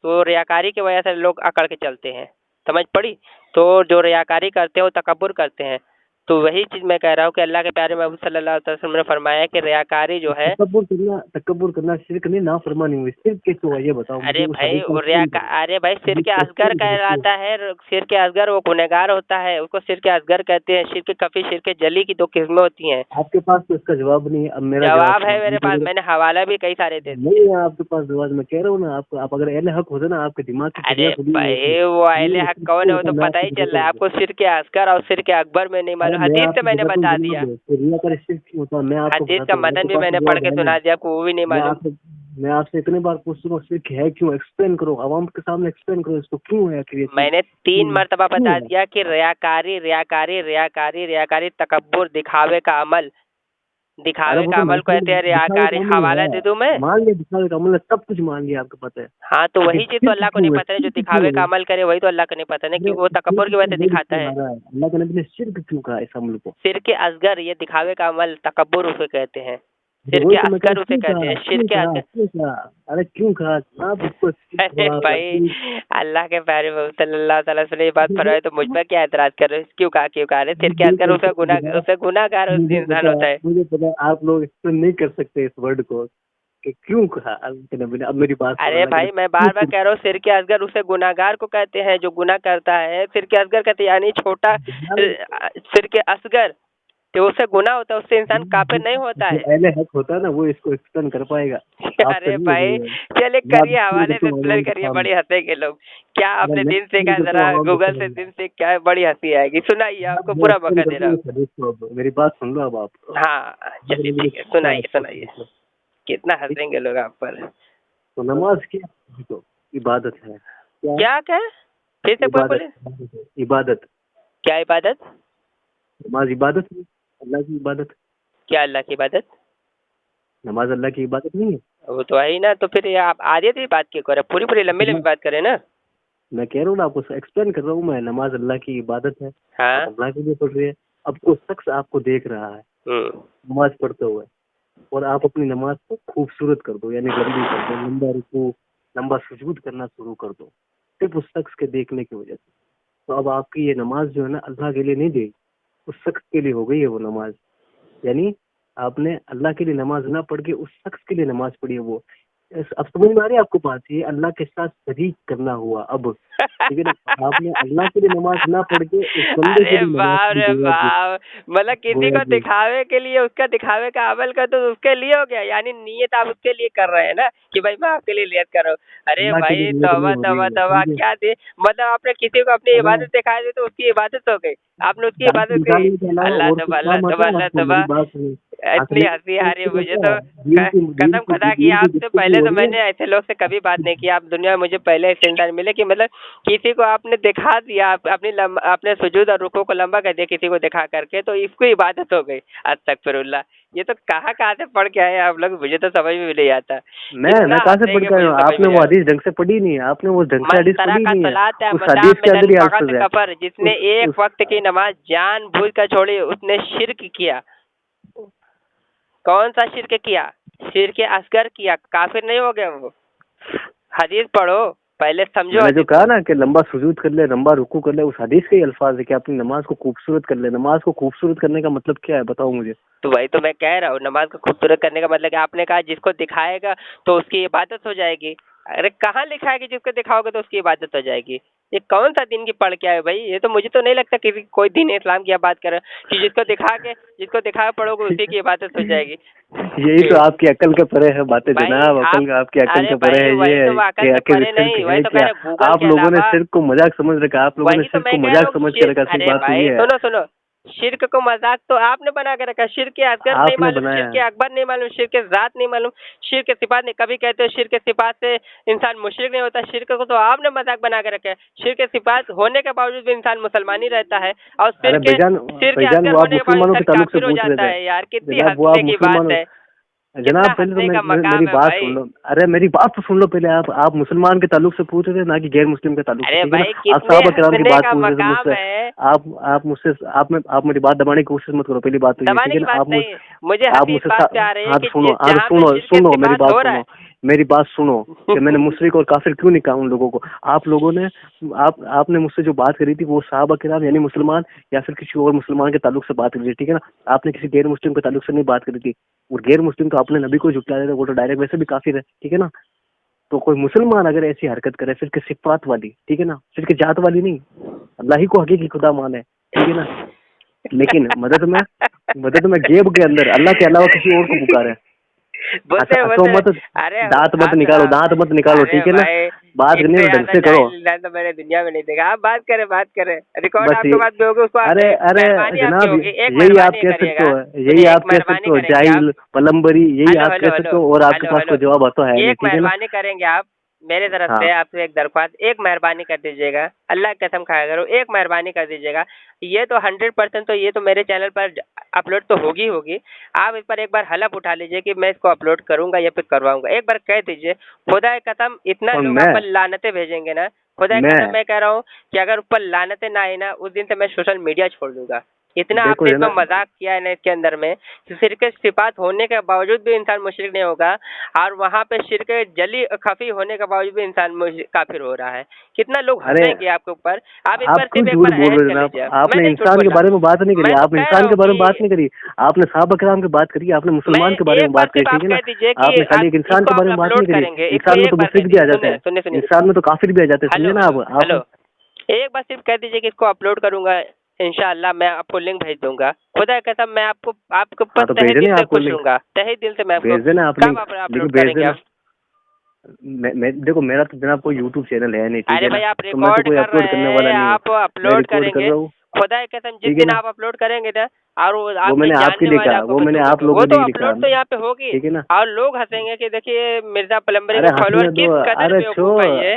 तो रियाकारी की वजह से लोग अकड़ के चलते हैं, समझ पड़ी? तो जो रियाकारी करते हैं वो तकब्बुर करते हैं। तो वही चीज मैं कह रहा हूँ कि अल्लाह के प्यारे महबूब सल्लल्लाहु अलैहि वसल्लम ने फरमाया कि रियाकारी जो है, तकब्बुर करना शिर्क नहीं, ना फरमानी हुई, शिर्क कैसे हुआ ये बताओ मुझे, अरे उस भाई हदीस को एक्सप्लेन करो। अरे भाई शिर्क हदीस को असगर एक्सप्लेन करो क्यों? कहलाता है। शिर्क असगर वो गुनहगार होता है, उसको शिर्क असगर कहते हैं। शिर्क कफी, शिर्क जली की दो किस्में होती हैं। आपके पास तो इसका जवाब नहीं है, अब मेरा जवाब जवाब है मेरे पास, सुनो। मैंने हवाला भी कई सारे दे दिए। नहीं है आपके पास जवाब, मैं कह रहा हूँ ना आपको, आप अगर अहले हक होते ना, आपके दिमाग की अरे खिड़कियां खुली हुई होती। भाई वो अहले हक कौन है वो तो मैं पता आपको ही चल बताता रहा है हूँ। आपको। शिर्क असगर और शिर्क अकबर में नहीं अरे मालूम, मैं हदीस से आपको मैंने बताता हूँ, बता जवाब दिया। दो, तो रिया का शिर्क क्यों होता है, मैं आपको हदीस का बताता हूँ, मतन आपके भी पास मैंने तो पढ़ जवाब के है सुना नहीं। दिया, आपको वो भी नहीं मैं मालूम। आपसे मैं आपसे इतने बार पूछता हूँ शिर्क है क्यों, एक्सप्लेन करो, आवाम के सामने एक्सप्लेन करो इसको, क्यों है आखिर ये चीज, मैंने 3 मर्तबा क्यों बता है? दिया कि रियाकारी, रियाकारी, रियाकारी, रियाकारी, तकब्बुर, दिखावे का अमल, अरे दिखावे वो का तो अमल को कहते हैं दिखावे रियाकारी। का अमल हवाला है, दे दूं मैं? मान लिया दिखावे का अमल है, सब कुछ मान लिया, आपको पता है। हाँ तो लेकिन वही चीज तो शिर्क अल्लाह को नहीं क्यों है, पता है, जो शिर्क दिखावे क्यों का है? अमल करे वही तो अल्लाह को नहीं पता ना, अरे क्योंकि वो तकब्बुर शिर्क की वजह का से वर्ड दिखाता क्यों है। आ रहा है, अल्लाह के नबी ने शिर्क क्यों कहा इस अमल को? शिर्क असगर, ये दिखावे का अमल, तकब्बुर उसे कहते हैं। तो शिर्क वही तो मैं कह रहा असगर हूँ, उसे क्यों कहते कहा, हैं, क्यों शिर्क कहा, असगर। क्यों कहा? अरे क्यों कहा आप इसको, अरे भाई, अल्लाह के प्यारे मोहम्मद सल्लल्लाहु अलैहि वसल्लम ने ये बात फरमाई तो मुझ पर क्या एतराज कर रहे हो? क्यों कहा, क्यों कहा? शिर्क असगर उसे गुनाहगार मुझे इंसान पता है, होता है। मुझे पता है, आप लोग एक्सप्लेन नहीं कर सकते इस वर्ड को कि क्यों कहा अल्लाह के नबी ने। अब मेरी बात सुनो, अरे अल्लाह के भाई नबी मैं क्यों बार बार कह रहा हूँ, शिर्क असगर उसे गुनाहगार को कहते हैं जो गुनाह करता है। शिर्क असगर कहते हैं यानी छोटा, यार, शिर्क असगर, जो उससे गुनाह होता है उससे इंसान काफिर नहीं होता है। अहले हक होता है ना, वो इसको एक्सप्लेन कर पाएगा। अरे भाई चलिए करिए, हवाले से एक्सप्लेन करिए, बड़ी हंसेंगे लोग। क्या आपने दिन सीखा है, जरा गूगल से दिन सीख, क्या है, बड़ी हंसी आएगी। सुनाइए, आपको पूरा मौका दे रहा हूँ। मेरी बात सुन लो अब आप। हाँ चलिए ठीक है, सुनाइए सुनाइए, कितना हंसेंगे लोग आप पर। तो नमाज क्या, तो इबादत है। क्या क्या फिर से बोले? इबादत। क्या इबादत? नमाज इबादत है, अल्लाह की इबादत। क्या अल्लाह की इबादत? नमाज अल्लाह की इबादत नहीं है? वो तो है ही ना, तो फिर आप आधी आधी बात क्यों करें, पूरी पूरी लंबी लंबी बात करें ना। मैं कह रहा हूँ ना, आपको एक्सप्लेन कर रहा हूँ मैं, नमाज अल्लाह की इबादत है। हाँ, अल्लाह के लिए पढ़ रही है। अब कोई शख्स आपको देख रहा है नमाज पढ़ते हुए, और आप अपनी नमाज को खूबसूरत कर दो, यानी लंबी कर दो, लंबा रुकू, लंबा सुजूद करना शुरू कर दो, सिर्फ उस शख्स के देखने की वजह से। तो अब आपकी ये नमाज जो है ना, अल्लाह के लिए नहीं गई, उस शख्स के लिए हो गई है वो नमाज। यानी आपने अल्लाह के लिए नमाज ना पढ़ के उस शख्स के लिए नमाज पढ़ी है वो। अब समझ में आ रही है आपको बात? ये अल्लाह के साथ शरीक करना हुआ। अब ठीक है ना, आपने अल्लाह के लिए नमाज ना पढ़ के उस बंदे के लिए नमाज अरे बाप, मतलब किसी को दिखावे के लिए, उसका दिखावे का अमल कर तो उसके लिए हो गया, यानी नीयत आप उसके लिए कर रहे हैं ना, कि भाई मैं आपके लिए नियत कर रहा हूँ। अरे भाई तौबा तौबा तौबा, क्या दे, मतलब आपने किसी को अपनी इबादत दिखाई दी तो उसकी इबादत हो गई, आपने उसकी इबादत की। अल्लाह तौबा अल्लाह तौबा अल्लाह तौबा। इतनी हंसी आ रही है मुझे तो, कसम खुदा की आपसे पहले तो मैंने ऐसे लोग से कभी बात नहीं की। आप दुनिया में मुझे पहले ऐसे इंसान मिले कि मतलब किसी को आपने दिखा दिया, अपने सुजूद और रुकू को लंबा कर दिया किसी को दिखा करके, तो इसको इबादत हो गई। अस्तगफिरुल्लाह, ये तो कहाँ से पढ़ के आए आप लोग, मुझे तो समझ में भी नहीं आता। मैं कहाँ से पढ़ के आया हूँ? आपने वो हदीस ढंग से पढ़ी नहीं है, आपने वो ढंग से हदीस पढ़ी नहीं है। उस हदीस के अंदर ही अल्फाज है, कफर, जिसने एक वक्त की नमाज जानबूझ कर छोड़ी उसने शिर्क किया। कौन सा शिर्क किया? शिर्क असगर किया, काफिर नहीं हो गया वो। हदीस पढ़ो पहले, समझो। मैंने जो कहा ना कि लंबा सुजूद कर ले, लंबा रुकू कर ले, उस हदीस के ही अल्फाज है कि अपनी नमाज को खूबसूरत कर ले। नमाज को खूबसूरत करने का मतलब क्या है, बताओ मुझे। तो वही तो मैं कह रहा हूँ, नमाज को खूबसूरत करने का मतलब कि आपने कहा जिसको दिखाएगा तो उसकी इबादत हो जाएगी। अरे कहाँ लिखा है कि जिसको दिखाओगे तो उसकी इबादत हो जाएगी? ये कौन सा दिन की पढ़ के आए भाई? ये तो मुझे तो नहीं लगता कि कोई दीन इस्लाम की बात करे कि जिसको दिखा पढ़ोगे उसी की इबादत हो जाएगी। यही तो आपकी अकल के परे है बातें जनाब, आपकी अकल के परे है ये कि आप लोगों ने सिर्फ को मजाक समझ रखा, आप लोगों ने सिर्फ को मजाक समझ के रखा। सिर्फ बात ये है, सुनो, शिर्क को मजाक तो आपने बना के रखा। शिर्क असगर नहीं मालूम, शिर्क अकबर नहीं मालूम, शिर्क ज़ात नहीं मालूम, शिर्क सिफात नहीं। कभी कहते हो शिर्क सिफात से इंसान मुशरिक नहीं होता, शिर्क को तो आपने मजाक बना के रखा है। शिर्क सिफात होने के बावजूद भी इंसान मुसलमान ही रहता है, और शिर्क असगर होने के बाद काफिर हो जाता है। यार कितनी हंसने की बात है जनाब। पहले तो मेरी बात सुन लो। अरे मेरी बात तो सुन लो पहले। आप मुसलमान के ताल्लुक से पूछ रहे थे, ना कि गैर मुस्लिम के ताल्लुक से। आप सहाबा किराम की बात पूछ रहे थे मुझसे। आप मुझसे आप मेरी बात दबाने की कोशिश मत करो। पहली बात तो ये, ठीक है ना, आप सुनो मेरी बात सुनो कि मैंने मुशरिक और काफिर क्यों नहीं कहा उन लोगों को। आप लोगों ने आपने मुझसे जो बात करी थी वो सहाबा किराम यानी मुसलमान या फिर किसी और मुसलमान के ताल्लुक से बात करी थी, ठीक है ना। आपने किसी गैर मुस्लिम के ताल्लुक से नहीं बात करी थी। और गैर मुस्लिम तो अपने नबी को झुटला देता, वो तो डायरेक्ट वैसे भी काफिर है, ठीक है ना। तो कोई मुसलमान अगर ऐसी हरकत करे फिर के सिफात वाली, ठीक है ना, फिर के जात वाली नहीं, अल्लाह ही को हकीकी खुदा माने, ठीक है ना। लेकिन मदद में गेब के अंदर अल्लाह के अलावा किसी और को पुकारे, दांत मत निकालो, ठीक है ना। बात करने में ढंग से करो। तो मैंने दुनिया में नहीं देखा। आप बात करें रिकॉर्ड आपके बात में होगा उसको। अरे जनाब, यही आप कह सकते हो जाहिल पलम्बरी, यही आप कह सकते हो, और आपके पास कोई जवाब आता है, एक मेहरबानी करेंगे आप मेरे तरफ से आपसे एक दरख्वास्त, एक मेहरबानी कर दीजिएगा, अल्लाह की कसम खाया करो, एक मेहरबानी कर दीजिएगा। ये तो 100% तो ये तो मेरे चैनल पर अपलोड तो होगी। आप इस पर एक बार हलफ उठा लीजिए कि मैं इसको अपलोड करूंगा या फिर करवाऊंगा। एक बार कह दीजिए, खुदा की कसम इतना लोग आप पर लानतें भेजेंगे ना, खुदा की कसम मैं कह रहा हूँ कि अगर ऊपर लानतें ना आई ना, उस दिन से मैं सोशल मीडिया छोड़ दूंगा। इतना आपने इसमें मजाक किया है ना इसके अंदर में, शिर्क सिफात होने के बावजूद भी इंसान मुशरिक नहीं होगा, और वहाँ पे शिर्क जली खफी होने के बावजूद भी इंसान काफिर हो रहा है। कितना लोग हंसेंगे आपके ऊपर। आप इस पर सिर्फ एक बार बोल रहे हैं। आपने इंसान के बारे में बात नहीं करी, आपने इंसान के बारे में बात नहीं करी, आपने सहाबा किराम की बात करी, आपने मुसलमान के बारे में बात करी, ठीक है ना। आपने खाली एक इंसान के बारे में बात नहीं करी। इंसान में तो मुशरिक भी आ जाता है, इंसान में तो काफिर भी आ जाते हैं, समझे ना आप। एक बार सिर्फ कह दीजिए कि इसको अपलोड करूंगा, इंशाअल्लाह मैं आपको लिंक भेज दूंगा। खुदा की कसम मैं आपको आपके हाँ ऊपर तो तहे भेज दिल देना से आपको खुश लिंक, हूँगा, तहे दिल से मैं आपको। भेज देना आप कब लिंक, आप लेकिन अपलोड भेज करेंगे देना। आप? मैं देखो, मेरा तो जनाब कोई यूट्यूब चैनल है नहीं, ठीक अरे है ना, भाई आप तो मैं तो रिकॉर्ड कोई कर अपलोड रहे करने वाला हैं, नहीं हूँ। आप मैं अपलोड रिकॉर्ड कर करेंगे। रहा हूँ, खुदा की कसम जिस ठीक है दिन ना। आप अपलोड करेंगे ना, और वो वो आपके मैंने आपके जानने लिए वाले कहा, आपको वो मैंने पसंद आप होंगे, वो लोगों के तो लिए कहा, अपलोड तो यहाँ पे होगी। ठीक है ना। और लोग हंसेंगे कि देखिए मिर्जा प्लम्बरिंग अरे के फॉलोअर हंसने दो, किस कदर अरे छो, बेवकूफ है ये।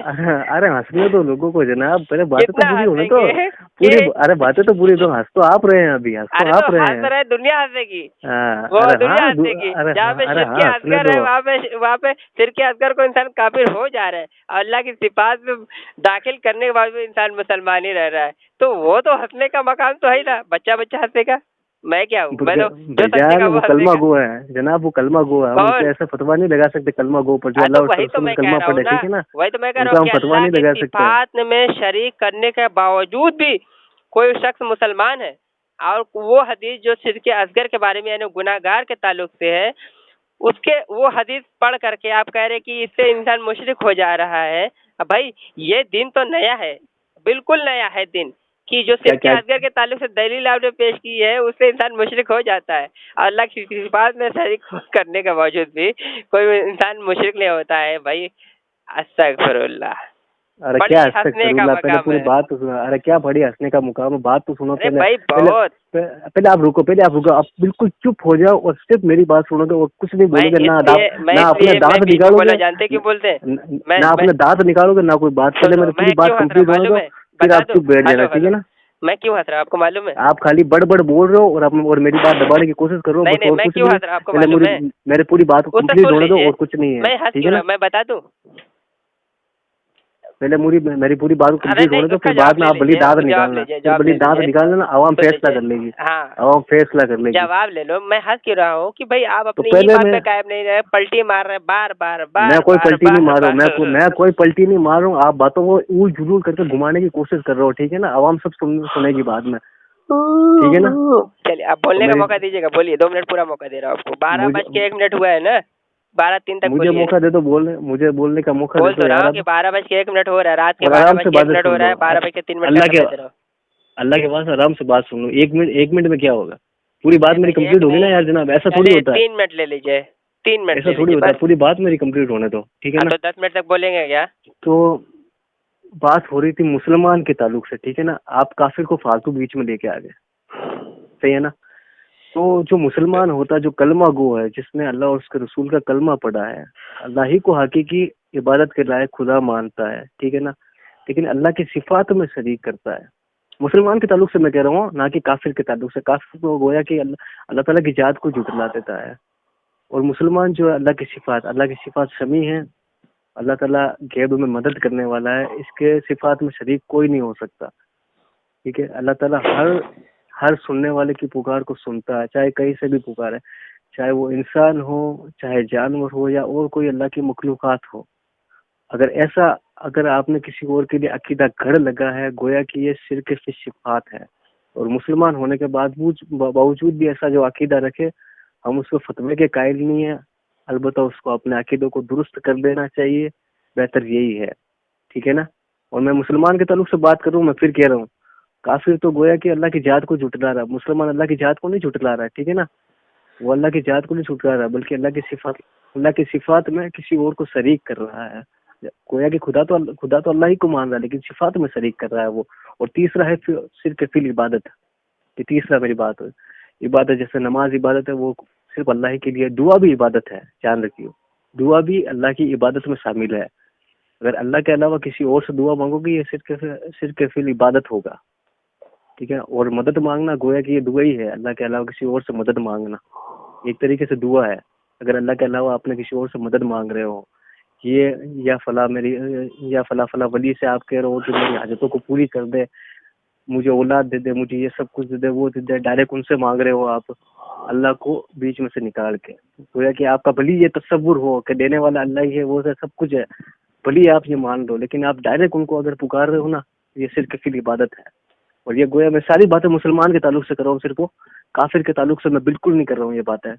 अरे हंसने दो लोगों को जनाब, पहले बातें तो कितना पूरी होने दो। हंसेंगे पूरी, कि अरे बातें तो पूरी दो, हंस तो आप रहे हैं, अभी हंस तो अरे तो आप रहे हंस हैं। रहे दुनिया हंसेगी, हाँ, वो अरे दुनिया हाँ, हंसेगी। जहाँ पे अरे शिरके हाँ, हंसने असगर दो। है वहाँ पे शिरके असगर को इंसान काफिर हो जा रहा है, और अल्लाह की सिफात में दाखिल करने के बाद भी इंसान मुसलमान ही रह रहा है। तो वो तो हंसने का मकाम तो है ही ना, बच्चा बच्चा हंसेगा, मैं क्या हूँ, मैं तो जो भाईजान समझेगा वो वो कलमा हंसेगा। गो है जनाब, वो कलमा गो है, हम उनसे कौन? ऐसा फतवा नहीं लगा सकते कलमा गो पर, जो अल्लाह तो और उसके वही तो रसूल मैं ने कह कलमा रहा हूँ पढ़े, ना, ठीक है ना। वही तो मैं कह रहा उनका हूँ हम कि फतवा अल्लाह नहीं की लगा सकते। सिफात में शरीक करने के बावजूद भी कोई शख्स मुसलमान है, और वो हदीस जो शिरके असगर के बारे में यानी गुनाहगार के ताल्लुक से है, उसके वो हदीस पढ़ करके आप कह रहे कि इससे इंसान मुशरिक हो जा रहा है। अब भाई ये दिन तो नया है, बिल्कुल नया है दिन, कि जो क्या शिरके क्या असगर के ताल्लुक से दलील आपने पेश की है उससे इंसान मुशरिक हो जाता है। अल्लाह की सिफात में शरीक करने के बावजूद भी कोई इंसान मुशरिक नहीं होता है भाई। अस्तगफिरुल्लाह। अरे क्या बड़ी हंसने का अस्तगफिरुल्लाह, पहले मकाम पूरी है। बात तो सुनो। अरे क्या बड़ी हंसने का मुकाम है, बात तो सुनो अरे पहले। भाई पहले बहुत। पहले आप रुको, आप बिल्कुल चुप हो जाओ और सिर्फ मेरी बात सुनोगे और कुछ नहीं मैं बोलोगे, इसलिए मैं ना अपने इसलिए मैं दांत बीच में बोला निकालोगे, जानते क्यों बोलते हैं? मैं ना मैं अपने दांत निकालोगे, ना कोई बात। पहले सुनो मेरी मैं पूरी बात क्यों हंस रहा हूँ कंप्लीट होने मालूम दो, है? फिर बता आप दूं? चुप बैठ जाना, हेलो ठीक है हेलो, ना। मैं क्यों हंस रहा हूँ आपको मालूम है? आप खाली बड़ बोल रहे हो और मेरी बात दबाने की कोशिश कर रहे हो, नहीं बस नहीं, और मैं कुछ क्यों नहीं है। हंस रहा हूँ आपको पहले मालूम है? मेरे पूरी बात को उससे कंप्लीट सुन होने दो, लीजिए। और कुछ नहीं है, मैं हंस ठीक है क्यों ना। रहा, मैं बता दूं? पहले मेरी पूरी बात को अरे कंप्लीट नहीं, होने दो, उसका फिर जवाब बाद में ले आप भली लीजिए, दांत जवाब निकालना, लीजिए, फिर जवाब भली ले दांत लीजिए। निकाल लेना, आवाम सुन फैसला लीजिए। कर लेगी। हाँ, आवाम फैसला कर लेगी। जवाब ले लो। मैं हंस क्यों रहा हूँ कि भाई आप तो अपनी ही पहले बात मैं पे कायम नहीं रहे, पलटी मार रहे हैं बार बार मैं बार कोई बार पलटी नहीं बार मार रहा हूँ, बार। मैं कोई पलटी नहीं मार रहा हूँ। आप बातों को ऊल जुलूल करके घुमाने की कोशिश कर रहे हो, ठीक है ना। आवाम सब सुनेगी बाद में, ठीक है ना। चलिए आप तो बोलने का मेरी मौका दीजिएगा, बोलिए, 2 मिनट पूरा मौका दे रहा हूँ आपको। बारह मुझे बज के एक मिनट हुआ है ना, 12:03 तक मुझे बोलिए। मौका दे दो बोलने, मुझे बोलने का मौका दे बोल दो तो रहा यार हूँ कि अब। 12:01 हो रहा है, रात के और बारह आराम बज से के एक बातें मिनट हो सुन रहा लो। है, 12:03 का समय दे रहा हूँ। अल्लाह के पास आराम से बात सुन लो। 1 मिनट में क्या होगा, पूरी बात अरे मेरी भाई एक कंप्लीट होगी ना नहीं, यार जनाब, ऐसा थोड़ी चलिए होता है। 3 मिनट ले लीजिए, 3 मिनट ऐसा ले थोड़ी लीजिए होता है, बस। पूरी बात मेरी कंप्लीट होने दो, ठीक है हाँ ना। तो 10 मिनट तक बोलेंगे क्या? तो बात हो रही थी मुसलमान के ताल्लुक से, ठीक है ना। आप काफिर को फालतू बीच में लेके आ गए, सही है ना। तो जो मुसलमान होता है, जो कलमा गो है, जिसने अल्लाह और उसके रसूल का कलमा पढ़ा है, अल्लाह ही को हकीकी इबादत के लायक खुदा मानता है, ठीक है ना, लेकिन अल्लाह की सिफात में शरीक करता है। मुसलमान के ताल्लुक से मैं कह रहा हूँ, ना कि काफिर के ताल्लुक से। काफिर तो गोया कि अल्लाह ताला की जात को झुटला देता है, और मुसलमान जो है अल्लाह की सिफात समी है। अल्लाह ताला गैब में मदद करने वाला है, इसके सिफात में शरीक कोई नहीं हो सकता, ठीक है। अल्लाह ताला हर सुनने वाले की पुकार को सुनता है, चाहे कहीं से भी पुकारे, चाहे वो इंसान हो, चाहे जानवर हो, या और कोई अल्लाह की मखलूकात हो। अगर आपने किसी और के लिए अकीदा गढ़ लगा है, गोया कि ये शिर्क की सिफात है। और मुसलमान होने के बावजूद भी ऐसा जो अकीदा रखे, हम उसको फतवे के कायल नहीं है। अलबत्ता उसको अपने अकीदों को दुरुस्त कर देना चाहिए, बेहतर यही है, ठीक है ना। और मैं मुसलमान के ताल्लुक से बात करूँ, मैं फिर कह रहा हूँ, काफिर तो गोया कि अल्लाह की जात को झुटला रहा है, मुसलमान अल्लाह की जात को नहीं झुटला रहा है, ठीक है ना। वो अल्लाह की जात को नहीं झुटला रहा है, बल्कि अल्लाह की सिफात में किसी और को शरीक कर रहा है। गोया कि खुदा तो अल्लाह ही को मान रहा है, लेकिन सिफात में शरीक कर रहा है वो। और तीसरा है सिर्फ फिल इबादत। ये तीसरा मेरी बात है। इबादत जैसे नमाज इबादत है, वो सिर्फ अल्लाह ही के लिए। दुआ भी इबादत है, ध्यान रखियो, दुआ भी अल्लाह की इबादत में शामिल है। अगर अल्लाह के अलावा किसी और से दुआ मांगोगे, ये सिर्फ फिल इबादत होगा, ठीक है। और मदद मांगना गोया कि ये दुआ ही है, अल्लाह के अलावा किसी और से मदद मांगना एक तरीके से दुआ है। अगर अल्लाह के अलावा आपने किसी और से मदद मांग रहे हो, ये या फला फला वली से आप कह रहे हो कि मेरी हाजतों को पूरी कर दे, मुझे औलाद दे दे, मुझे ये सब कुछ दे दे, वो दे दे, डायरेक्ट उनसे मांग रहे हो आप, अल्लाह को बीच में से निकाल के। गोया कि आपका भली ये तसव्वुर हो कि देने वाला अल्लाह ही है, वो सब कुछ है, भली आप ये मान लो, लेकिन आप डायरेक्ट उनको अगर पुकार रहे हो ना, ये सिर्फ फिल इबादत है। और ये गोया मैं सारी बातें मुसलमान के ताल्लुक से कर रहा हूँ, सिर्फ वो काफिर के ताल्लुक से मैं बिल्कुल नहीं कर रहा हूँ ये बातें,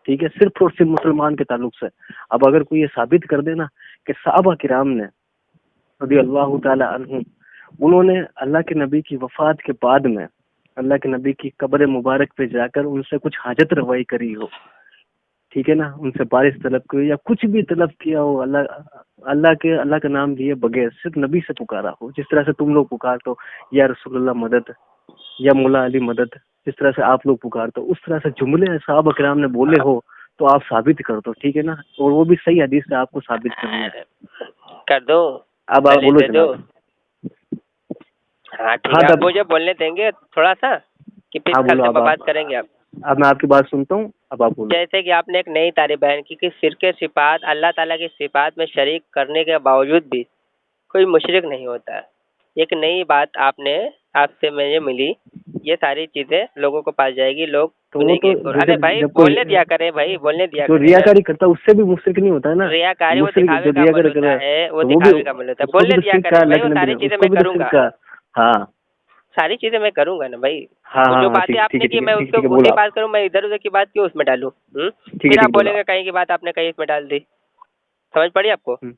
ठीक है। सिर्फ और सिर्फ मुसलमान के ताल्लुक से। अब अगर कोई ये साबित कर देना कि सहाबा किराम ने रज़ी अल्लाह ताला अन्हुम, उन्होंने अल्लाह के नबी की वफात के बाद में अल्लाह के नबी की कब्र मुबारक पे जाकर उनसे कुछ हाजत रवाई करी हो, ठीक है ना, उनसे बारिश तलब की हो या कुछ भी तलब किया हो, अल्लाह का नाम लिए बगैर सिर्फ नबी से पुकारा हो, जिस तरह से तुम लोग पुकारते हो या रसूलुल्लाह मदद या मौला अली मदद, जिस तरह से आप लोग पुकारते हो, उस तरह से जुमले साहब किराम ने बोले हो तो आप साबित कर दो, ठीक है ना, और वो भी सही हदीस से आपको साबित करना है। कर दो, अब आप बोलो दे दो। जनाब। हाँ ठीक हाँ है, आप तब मुझे बोलने देंगे थोड़ा सा कि फिर हाँ कल बोलो, से अब बात आप, करेंगे आप। अब मैं आपकी बात सुनता हूँ, अब आप बोलो। जैसे कि आपने एक नई तारीफ बयान की कि शिरके सिफात अल्लाह ताला की सिफात में शरीक करने के बावजूद भी कोई मुशरिक नहीं होता है। एक नई बात आपने आपसे मुझे मिली, ये सारी चीजें लोगों को पास जाएगी, लोग तो वो सुनेंगे। तो और अरे भाई जब कोई बोलने दिया करे, भाई बोलने दिया जो करे यार। रियाकारी करता है उससे भी मुशरिक नहीं होता है ना। रियाकारी वो मुशरिक दिखावे जो का अमल रियाकारी कर होता रहा है है, वो तो वो भी, दिखावे का अमल होता है। उसको भी बोलने तो दिया शिर्क करे कहा भाई, अल्लाह वो के नबी ने, सारी चीजें उसको मैं भी तो शिर्क करूंगा। कहा। हाँ सारी चीजें मैं करूंगा ना भाई। हाँ वो हाँ जो हाँ, बातें ठीक ठीक आपने है की ठीक है मैं ठीक उसको ठीक है, वही बोला आप। बात करूं, मैं इधर उधर की बात क्यों उसमें डालूं? ठीक है फिर ठीक आप है, बोला बोलेंगे आप। कहीं की बात आपने कहीं इसमें डाल दी। समझ पड़ी आपको? हम्म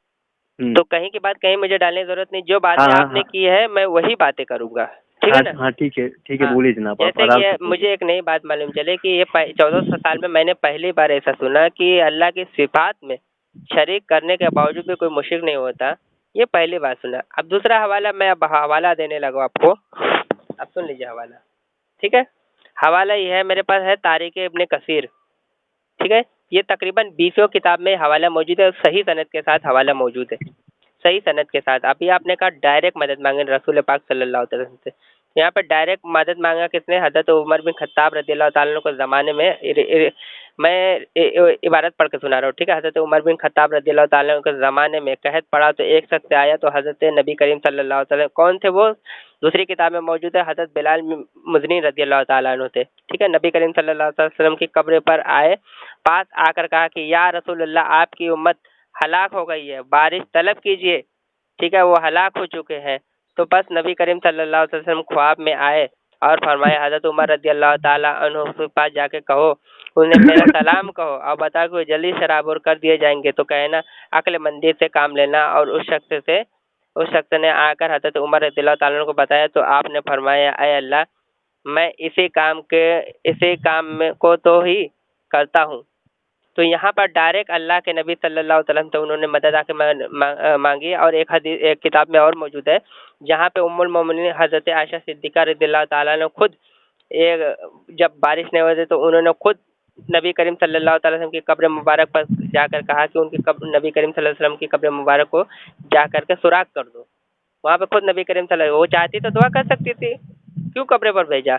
हम्म, तो कहीं की बात कहीं मुझे डालने की जरूरत नहीं, जो हाँ बातें हाँ आपने हाँ की है मैं वही बातें करूंगा। ठीक हाँ है ना? हाँ, ठीक है, हाँ, बोलिए जनाब, आप जैसे आराम कि से बोलिए। मुझे एक नई बात मालूम चले कि ये 1400 साल में मैंने पहली बार ऐसा सुना कि अल्लाह की सिफात में शरीक करने के बावजूद भी कोई मुशरिक नहीं होता। ये पहली बार सुना। अब दूसरा हवाला, मैं अब हवाला देने लगा आपको। अब सुन लीजिए हवाला, ठीक है? हवाला ये है, मेरे पास है तारीख इब्न कसीर, ठीक है? ये तकरीबन 20 किताब में हवाला मौजूद है और सही सनद के साथ हवाला मौजूद है। सही सनद के साथ। अभी आपने कहा डायरेक्ट मदद मांगे रसूल पाक सल्लल्लाहु अलैहि वसल्लम से। यहाँ पे डायरेक्ट मदद मांगा किसने? हजरत उमर बिन खत्ताब रज़ियल्लाहु ताला अन्हु के ज़माने में। मैं इबारत पढ़ के सुना रहा हूँ, ठीक है? हजरत उमर बिन खत्ताब रज़ियल्लाहु ताला अन्हु के ज़माने में कहत पड़ा तो एक शख्स से आया तो हजरत नबी करीम सल्लल्लाहु अलैहि वसल्लम, कौन थे वो? दूसरी किताब में मौजूद है, हजरत बिलाल मुज़नी रज़ियल्लाहु ताला अन्हु थे, ठीक है? नबी करीम सल्लल्लाहु अलैहि वसल्लम की कब्र पर आए, पास आकर कहा कि या रसूलल्लाह, आपकी उम्मत हलाक हो गई है, बारिश तलब कीजिए, ठीक है? वो हलाक हो चुके हैं। तो बस नबी करीम सल्लल्लाहु अलैहि वसल्लम ख्वाब में आए और फरमाया हजरत उमर रज़ियल्लाहु ताला अन्हु के पास जाके कहो, उन्हें मेरा सलाम कहो और बताओ कि जल्दी शराबोर कर दिए जाएंगे। तो कहना अक्लमंदी से काम लेना। और उस शख्स ने आकर हजरत उमर रज़ियल्लाहु ताला अन्हु को बताया तो आपने फरमाया, अय अल्लाह, मैं इसी काम में को तो ही करता हूँ। तो यहाँ पर डायरेक्ट अल्लाह के नबी सल्लल्लाहु अलैहि वसल्लम से उन्होंने मदद आके मांगी। और एक हदीस एक किताब में और मौजूद है, जहाँ पे उम्मुल मोमिनीन हजरत आयशा सिद्दीक़ा रज़ियल्लाहु ताला ने खुद एक जब बारिश नहीं हो रही तो उन्होंने खुद नबी करीम सल्लल्लाहु अलैहि वसल्लम की कब्र मुबारक पर जाकर कहा कि उनकी नबी करीम सल्लल्लाहु अलैहि वसल्लम की कब्र मुबारक को जाकर के सुराख कर दो। वहाँ पे खुद नबी करीम सल्लल्लाहु, वो चाहती तो दुआ कर सकती थी, क्यों कब्र पर भेजा?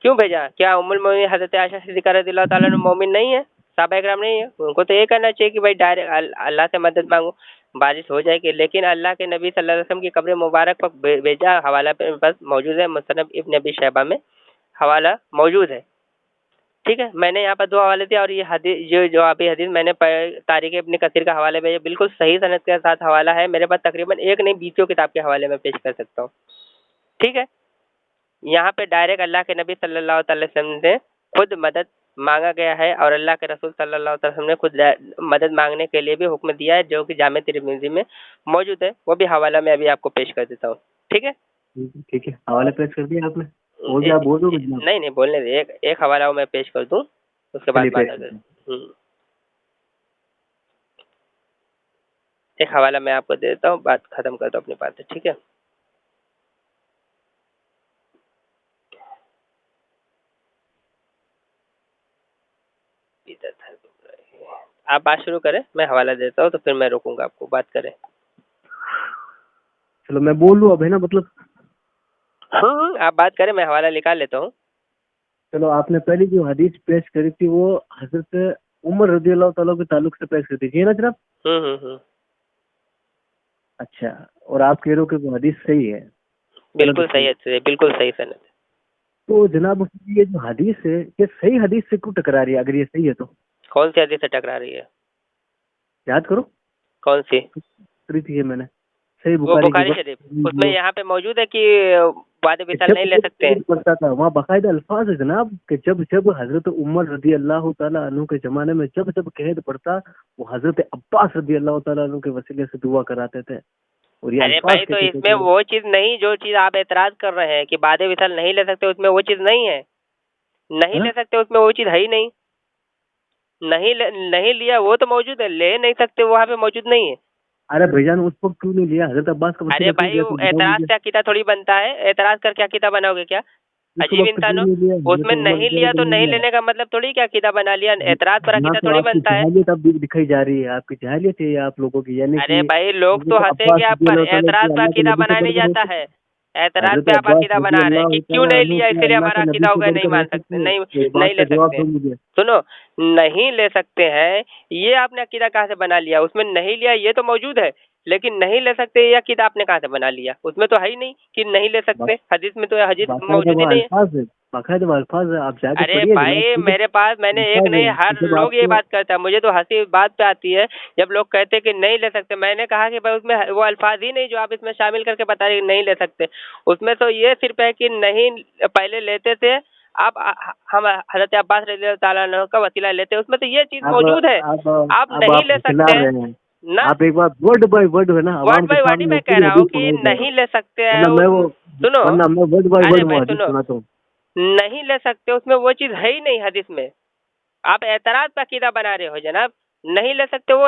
क्यों भेजा? क्या उम्मुल मोमिनीन हजरत आयशा सिद्दीक़ा रज़ियल्लाहु ताला अन्हा मोमिन नहीं है? सहाबा इकराम नहीं है? उनको तो ये करना चाहिए कि भाई डायरेक्ट अल्लाह से मदद मांगो, बारिश हो जाएगी। लेकिन अल्लाह के नबी सल्लल्लाहु अलैहि वसल्लम की कब्र मुबारक पर भेजा। हवाला पे बस मौजूद है, मुसन्नफ इब्न अबी शैबा में हवाला मौजूद है, ठीक है? मैंने यहाँ पर 2 हवाले दिए और ये हदीस जो अभी हदीस मैंने तारीख इब्न कसीर का हवाले भेजा, बिल्कुल सही सनद के साथ हवाला है। मेरे पास तकरीबन एक नहीं 20 किताब के हवाले में पेश कर सकता हूँ, ठीक है? यहाँ पे डायरेक्ट अल्लाह के नबी सल्लल्लाहु अलैहि वसल्लम से खुद मदद मांगा गया है और अल्लाह के रसूल सल्लल्लाहु अलैहि वसल्लम ने खुद मदद मांगने के लिए भी हुक्म दिया है, जो कि जामे तिरमिज़ी में मौजूद है। वो भी हवाला मैं अभी आपको पेश कर देता हूँ, ठीक है? ठीक है, हवाले पेश कर दिया आपने, और क्या आप बोल दोगे जनाब? नहीं नहीं, बोलने दे, एक हवाला वो मैं पेश कर दूँ, उसके बाद चलिए बात पेश अगर करें। एक हवाला मैं आपको दे देता हूँ, बात खत्म कर दो अपनी बातें, ठीक है? आप बात शुरू करें, मैं हवाला देता हूँ तो फिर मैं रोकूंगा आपको, बात करें। चलो मैं बोल लूँ अब, है ना, मतलब। आप बात करें, मैं हवाला निकाल लेता हूँ। चलो, आपने पहली जो हदीस पेश करी थी वो हजरत उमर रज़ियल्लाहु ताला के ताल्लुक से पेश करी थी ना जनाब? अच्छा, और आप कह रहे हो कि वो हदीस सही है? बिल्कुल सही है, बिल्कुल सही सनद है। तो जनाब ये जो हदीस है, ये सही हदीस से क्यों टकरा रही है? अगर ये सही है तो कौन सी हदीस से टकरा रही है? याद करो, कौन सी? करी थी ये मैंने, सही वो बुखारी बुखारी की। शरीफ, उसमें यहाँ पे मौजूद है कि वादे विसाल नहीं ले सकते हैं। पढ़ता था वहाँ बाकायदा अल्फाज है जनाब कि जब जब हजरत उमर रजी अल्लाह ताला अन्हु के जमाने में जब जब कहद पड़ता, वो हजरत अब्बास रजी अल्लाह ताला अन्हु के वसीले से दुआ कराते थे। और ये अरे अल्फाज भाई, तो कैसे इसमें कैसे। वो चीज नहीं, जो चीज आप एतराज कर रहे हैं कि बाद विशाल नहीं ले सकते, उसमें वो चीज नहीं है। नहीं हाँ? ले सकते उसमें वो चीज है ही नहीं। नहीं लिया वो तो मौजूद है, ले नहीं सकते वहां पे मौजूद नहीं है। अरे भाईजान उस वक्त क्यों नहीं लिया, हजरत अब्बास का अरे वसीला क्यों भाई, दिया, तुम बताओ एतराज मुझे। से अकीदा थोड़ी बनता है, एतराज कर क्या अकीदा बनाओगे क्या? उस अजीब वक्त क्यों इंसान हो। नहीं लिया, हजरत उसमें उमर नहीं क्यों लिया तो नहीं नहीं लिया। लेने का मतलब थोड़ी क्या अकीदा बना लिया, एतराज पर यहाँ अकीदा तो थोड़ी आपकी बनता है। जहालियत अब दिखाई जा रही है, आपकी जहालियत है ये आप लोगों की, यानी अरे कि भाई, लोग तो हजरत हंसेंगे अब्बास आप रजी पर, अल्लाह ताला एतराज की पे अल्लाह के अकीदा नबी से बनाया नहीं बरकत जाता होती है। है। एतराज हजरत पे आप अब्बास अकीदा रजी बना रहे हैं अल्लाह कि क्यों ताला नहीं अन्हु लिया, क्या इसीलिए अल्लाह हमारा के नबी अकीदा हो से गया, नहीं बरकत हो मान सकते, सकती है, नहीं। एक नहीं बात का ले जवाब सकते। दो मुझे। सुनो, नहीं ले सकते हैं, ये आपने अकीदा कहाँ से बना लिया? उसमें नहीं लिया ये तो मौजूद है, लेकिन नहीं ले सकते ये अकीदा आपने कहाँ से बना लिया? उसमें तो है ही नहीं कि नहीं ले सकते, हदीस में तो हदीस बाकायदा मौजूद वो ही नहीं है। अल्फाज है, बाकायदा वो अल्फाज है, आप जाके अरे पढ़िए जनाब भाई, खुद। मेरे पास मैंने एक अल्फाज है, नहीं, हर जब लोग ये आपको बात करता है, मुझे तो हंसी बात पे आती है जब लोग कहते हैं कि नहीं ले सकते। मैंने कहा कि भाई, उसमें वो अल्फाज ही नहीं जो आप इसमें शामिल करके बता रहे हैं नहीं ले सकते। उसमें तो ये सिर्फ है कि नहीं, पहले लेते थे, आप हम हजरत अब्बास रज़ी अल्लाह ताला अन्हु का वसीला लेते हैं, उसमें तो ये चीज अब मौजूद है। अब आप अब नहीं आप ले खिला सकते हैं रहे हैं। ना। आप एक बार वर्ड बाय वर्ड है ना वर्ड अवाम के बाय वर्ड ही सामने वो मैं कह पूरी रहा हूँ हदीस कि सुनाई दे रहे नहीं हैं। ले सकते हैं वरना मैं वो सुनो, वरना मैं वर्ड बाय अरे वर्ड वो भाई हदीस सुनो, सुनाता हूँ। नहीं ले सकते उसमें वो चीज है ही नहीं हदीस में। आप एतराज पे अकीदा बना रहे हो जनाब। नहीं ले सकते वो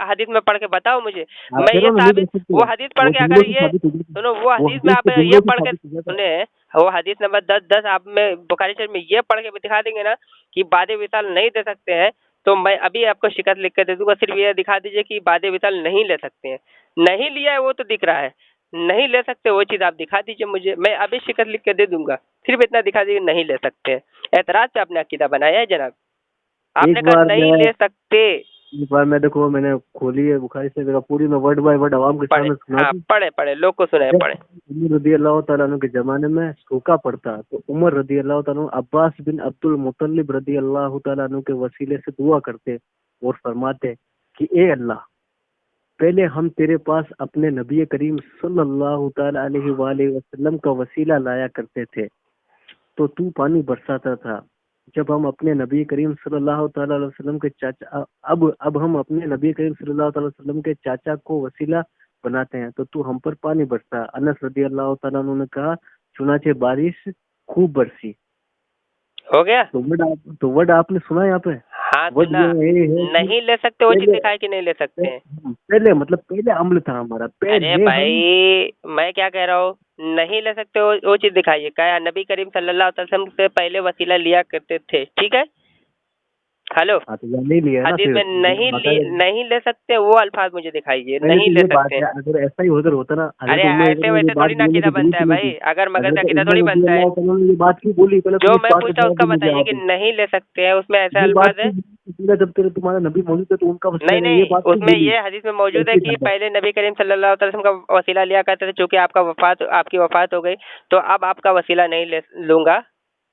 हदीस में पढ़ के बताओ मुझे। आप मैं कह रहे ये हो ना, नहीं ले साबित, सकते, वो हदीस पढ़ वो के जुमलों अगर से ये साबित हो गया था। सुनो, वो वो हदीस में हदीस आप तो ये जुमलों से पढ़ के साबित हो गया था। सुने, वो हदीस नंबर 10 आप में बुखारी शरीफ में ये पढ़ के दिखा देंगे ना कि बादे विशाल नहीं दे सकते हैं, तो मैं अभी आपको शिकायत लिख के दे दूंगा। सिर्फ ये दिखा दीजिए कि बादे विशाल नहीं ले सकते हैं। नहीं लिया है वो तो दिख रहा है, नहीं ले सकते वो चीज आप दिखा दीजिए मुझे, मैं अभी शिकायत लिख के दे दूंगा। सिर्फ इतना दिखा दीजिए नहीं ले सकते हैं। एतराज पे आपने अकीदा बनाया है जनाब। आपने एक कहा बार नहीं मैं ले सकते। एक बार मैं देखो, मैंने खोली है बुखारी से, देखा पूरी मैं वर्ड बाय वर्ड अवाम के पढ़े, सामने सुना हाँ दूं। पढ़े पढ़े, लोग को सुनाए, जब पढ़े। उमर रदी अल्लाह तआला अन्हु के जमाने में सूखा पड़ता तो उमर रदी अल्लाह तआला अन्हु अब्बास बिन अब्दुल मुत्तलिब रदी अल्लाह तआला अन्हु के वसीले से दुआ करते और फरमाते कि ए अल्लाह, पहले हम तेरे पास अपने नबी करीम सल्लल्लाहु ताला अलैहि वसल्लम का वसीला लाया करते थे तो तू पानी बरसाता था। जब हम अपने नबी करीम सल्लल्लाहु ताला अलैहि वसल्लम के चाचा अब हम अपने नबी करीम सल्लल्लाहु ताला अलैहि वसल्लम के चाचा को वसीला बनाते हैं तो तू हम पर पानी बरसा। अनस रदी अल्लाह ताला अन्हु ने कहा, चुनाचे बारिश खूब बरसी। हो गया। तो वर्ड आपने सुना यहाँ पे। हाँ वर्ड सुना। ये है कि नहीं ले सकते वो चीज पहले दिखाए कि नहीं ले सकते हैं। पहले मतलब पहले अम्ल था हमारा, अरे पहले हम। भाई, मैं क्या कह रहा हूँ, नहीं ले सकते वो चीज दिखाइए। क्या नबी करीम सल्लल्लाहु अलैहि वसल्लम से पहले वसीला लिया करते थे, ठीक है। हेलो, हाँ तो नहीं लिया है ना हदीस फिर। में नहीं ले सकते वो अल्फाज मुझे दिखाइए, पहले नहीं तो ले ये बात सकते हैं। है, अगर ऐसा ही उधर होता ना, अरे हजरत उमर ऐसे ने ये वैसे बात थोड़ी ना बोलने अकीदा की बनता जरूरत है ही नहीं भाई, थी। अगर मगर से हजरत अकीदा थोड़ी उमर रजी बनता है। अल्लाह तआला ने ये बात क्यों बोली, पहले तो जो इस मैं बात का पूछा जवाब उसका दो मुझे बताइए कि आप। नहीं ले सकते हैं, उसमें ऐसे ये बात अल्फाज है। क्यों, जब तेरे तुम्हारा नबी मौजूद है तो उनका वसीला नहीं नहीं, ये नहीं, बात क्यों उसमें बोली। ये हदीस में मौजूद है कैसी कि बात है। पहले नबी करीम सल्लल्लाहु अलैहि वसल्लम का वसीला लिया करते थे, चूंकि आपकी वफात हो गई, तो अब आपका वसीला नहीं ले लूंगा,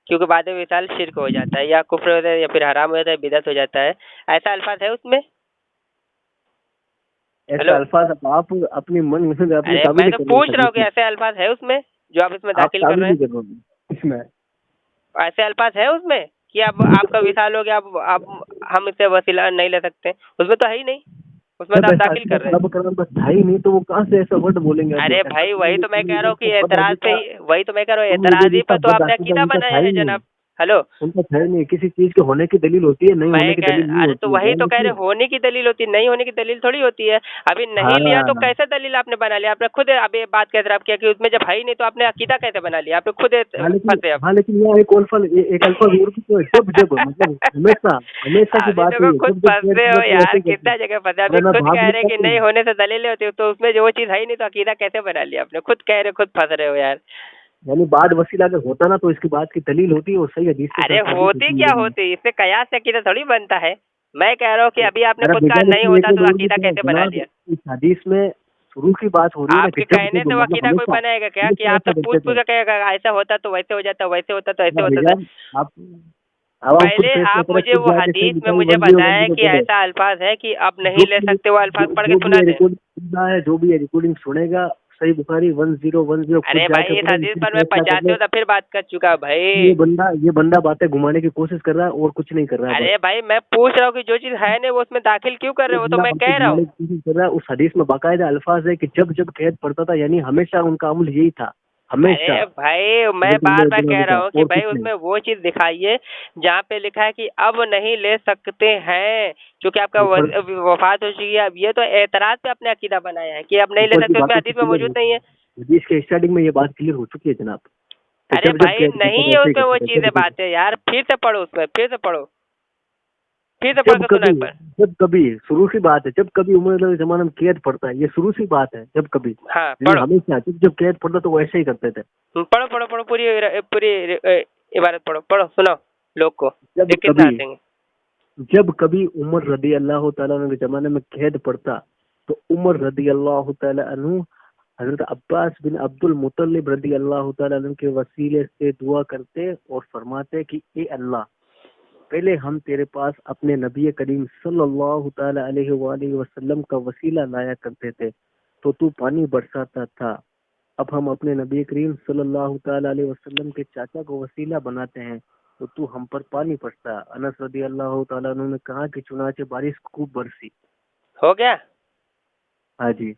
क्योंकि बाद में विशाल शिर्क हो जाता है, या कुफ्र हो जाता है, या फिर हराम हो जाता है, बिदअत हो जाता है। ऐसा अल्फाज है उसमें। ऐसे हेलो, अल्फाज आप अपनी मन में अपनी अरे मैं तावील तो कर रहे पूछ हो रहा हूँ हदीस कि में। ऐसे अल्फाज है उसमें जो आप इसमें आप दाखिल कर तावील रहे नहीं हैं। कर रहे हो इसमें। ऐसे अल्फाज है उसमें कि अब आपका विशाल हो गया, अब आप हम इससे वसीला नहीं ले सकते, उसमें तो है ही नहीं, उसमें तो जब आप ऐसा दाखिल कर रहे हैं। रब करम बस था ही नहीं तो वो कहाँ से ऐसा वर्ड बोलेंगे। अब अरे ऐसा भाई, तो वही मुझे तो मैं तुम कह रहा मुझे हूँ कि तो बद एतराज पे अकीदा, ही, वही तो मैं कह रहा हूँ, तुम मुझे एतराजी जिसका पे तो बद आपने अकीदा अकीदा उनका था बनाया है ही नहीं। जनाब। हेलो, उनका था ही नहीं, किसी चीज के होने की दलील होती है, नहीं होने मैं की कह, दलील नहीं अरे तो होती है, वही ध्यान तो कह रहे, रखिए। होने की दलील होती है, नहीं होने की दलील थोड़ी होती है। अभी नहीं लिया तो हाँ कैसे दलील आपने बना लिया? आपने खुद अभी बात कैसे आप किया कि उसमें जब है ही नहीं तो आपने अकीदा कैसे बना लिया? आपने खुद फंसे अब। हाँ लेकिन यह एक अल्फाज और भी तो है, जब जब मतलब हमेशा हमेशा की अभी बात है देखो ये, खुद जब जब शेयर फंसे हो किया तो यार, ऐसे ही करते हैं। कितना जगह फंसे। अरे अभी मैं खुद भाग कह नहीं रहे हैं कि सकता नहीं हूँ। होने से दलीलें होती है, तो उसमें जो वो चीज है ही नहीं तो अकीदा कैसे बना लिया आपने? खुद कह रहे, खुद फंस रहे हो यार। यानी बाद वसीला अगर होता ना तो इसकी बात की दलील होती है और सही हदीस के अरे साथ साबित होती होती क्या है। होती, इससे कयास से अकीदा थोड़ी बनता है। मैं कह रहा हूँ कि अभी आपने अरे खुद कहा बेजान नहीं इसमें एक होता तो और भी अकीदा तो है कैसे बना जनाब, लिया? इस हदीस में शुरू की बात हो रही है ना कि आपके जब कहने जब से वो मतलब अकीदा कोई हमेशा बनाएगा क्या कि हमेशा आप ऐसा सब करते पूछ थे। पूछ के कहेगा ऐसा होता तो वैसे हो जाता, वैसे होता तो ऐसे ना होता था। बेजान आप आवाम खुद पहले फैसला आप करें, मुझे खुद वो जाके सही हदीस में बुखारी मुझे मंदी और बताया मंदी में कि पढ़े। ऐसा अल्फाज है कि अब नहीं जो ले भी सकते, वो अल्फाज पढ़ के जो भी सुना ये दें। रिकॉर्डिंग सुनना है, जो भी ये रिकॉर्डिंग सुनेगा, सही बुखारी 1010 खुद अरे भाई जाके इस पढ़ो, हदीस फिर पर मैं फैसला कर 85 लो। दफे बात कर चुका भाई। ये बंदा बातें घुमाने की कोशिश कर रहा है और कुछ नहीं कर रहा है बस। अरे भाई मैं पूछ रहा हूँ कि जो चीज है नहीं वो उसमें दाखिल क्यों कर रहे ये हो, वो तो बंदा मैं बातें कह रहा घुमाने हूँ। की कोशिश कर रहा है। उस हदीस में बाकायदा अल्फाज है कि जब जब कैद पड़ता था, यानी हमेशा उनका अमल यही था, हमेशा। अरे भाई मैं हज़रत बार उमर बार कह रज़ियल्लाहु रहा का हूँ कि और भाई कुछ नहीं। उसमें वो चीज दिखाइए जहाँ पे लिखा है कि अब नहीं ले सकते हैं, क्योंकि आपका ऊपर वफात हो चुकी है। अब ये तो एतराज पे अपने अकीदा बनाया है कि अब नहीं ले ऊपर की सकते, उसमें बातों से हदीस में क्लियर हो मौजूद नहीं चुकी है। है, हदीस के स्टार्टिंग में ये बात क्लियर हो चुकी है जनाब, कि अरे जब जब भाई कैद करता नहीं था है ऐसे ही उसमें वो करता था, चीजें जब बातें यार, फिर से पढ़ो उसमें, फिर से पढ़ो, फिर से पढ़ जब के सुना कभी एक बार। जब कभी शुरू सी बात है, जब कभी उमर के जमाने में कैद पड़ता है, ये शुरू सी बात है, जब कभी, हाँ लेकिन पढ़ो। हमेशा जब जब कैद पड़ता तो वो ऐसे ही करते थे। पढ़ो पढ़ो पढ़ो पूरी पूरी इबारत पढ़ो, पढ़ो सुनाओ लोग को, जब देख कितना कभी हंसेंगे। जब कभी उमर रदी अल्लाह तआला अन्हु के जमाने में कैद पड़ता, तो उमर रदी अल्लाह तआला अन्हु हजरत अब्बास बिन अब्दुल मुतल्लिब रदी अल्लाह तआला अन्हु के वसीले से दुआ करते और फरमाते कि ए अल्लाह, पहले हम तेरे पास अपने नबी करीम सल्लल्लाहु तआला अलैहि वसल्लम का वसीला लाया करते थे, तो तू पानी बरसाता था। अब हम अपने नबी करीम सल्लल्लाहु तआला अलैहि वसल्लम के चाचा को वसीला बनाते हैं, तो तू हम पर पानी बरसा। अनस रदी अल्लाह तआला अन्हु ने कहा कि चुनाचे बारिश खूब बरसी। हो गया। हाँ जी।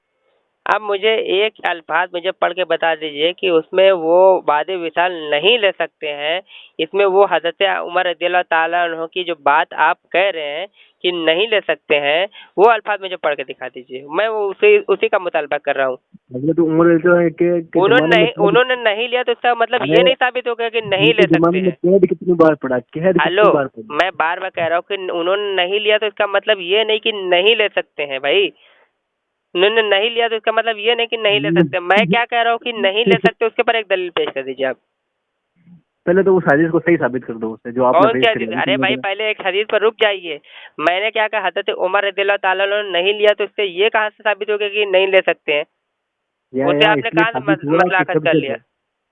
अब मुझे एक अल्फाज मुझे पढ़ के बता दीजिए कि उसमें वो वादे विशाल नहीं ले सकते हैं, इसमें वो हजरत उमर रज़ियल्लाहु ताला अन्हु की जो बात आप कह रहे हैं कि नहीं ले सकते हैं, वो अल्फाज मुझे पढ़ के दिखा दीजिए, मैं वो उसी उसी का मुतालबा कर रहा हूँ। हजरत उमर के जमाने में कैद, उन्होंने नहीं लिया तो इसका मतलब अरे ये नहीं साबित हो गया कि नहीं ले के सकते जमाने में हैं। कैद कितनी बार पड़ा, कैद हेलो, कितनी बार पड़ी। मैं बार बार कह रहा हूँ कि उन्होंने नहीं लिया तो इसका मतलब ये नहीं कि नहीं ले सकते हैं भाई। उन्होंने नहीं लिया तो इसका मतलब ये नहीं कि नहीं ले सकते। मैं क्या कह रहा हूँ कि नहीं ले सकते, उसके ऊपर एक दलील पेश कर दीजिए आप। पहले तो उस हदीस को सही साबित कर दो उससे, जो आपने कौन सी पेश करी हदीस? अभी अरे तुमने भाई बोला। पहले एक हदीस पर रुक जाइए। मैंने क्या कहा, हजरत उमर रज़ियल्लाहु ताला अन्हु ने नहीं लिया तो इससे ये कहाँ से साबित हो गया कि नहीं ले सकते हैं? उसे यहाँ आपने इसलिए कहाँ से साबित हो रहा है कि मसला अखज़ जब कर लिया? जब,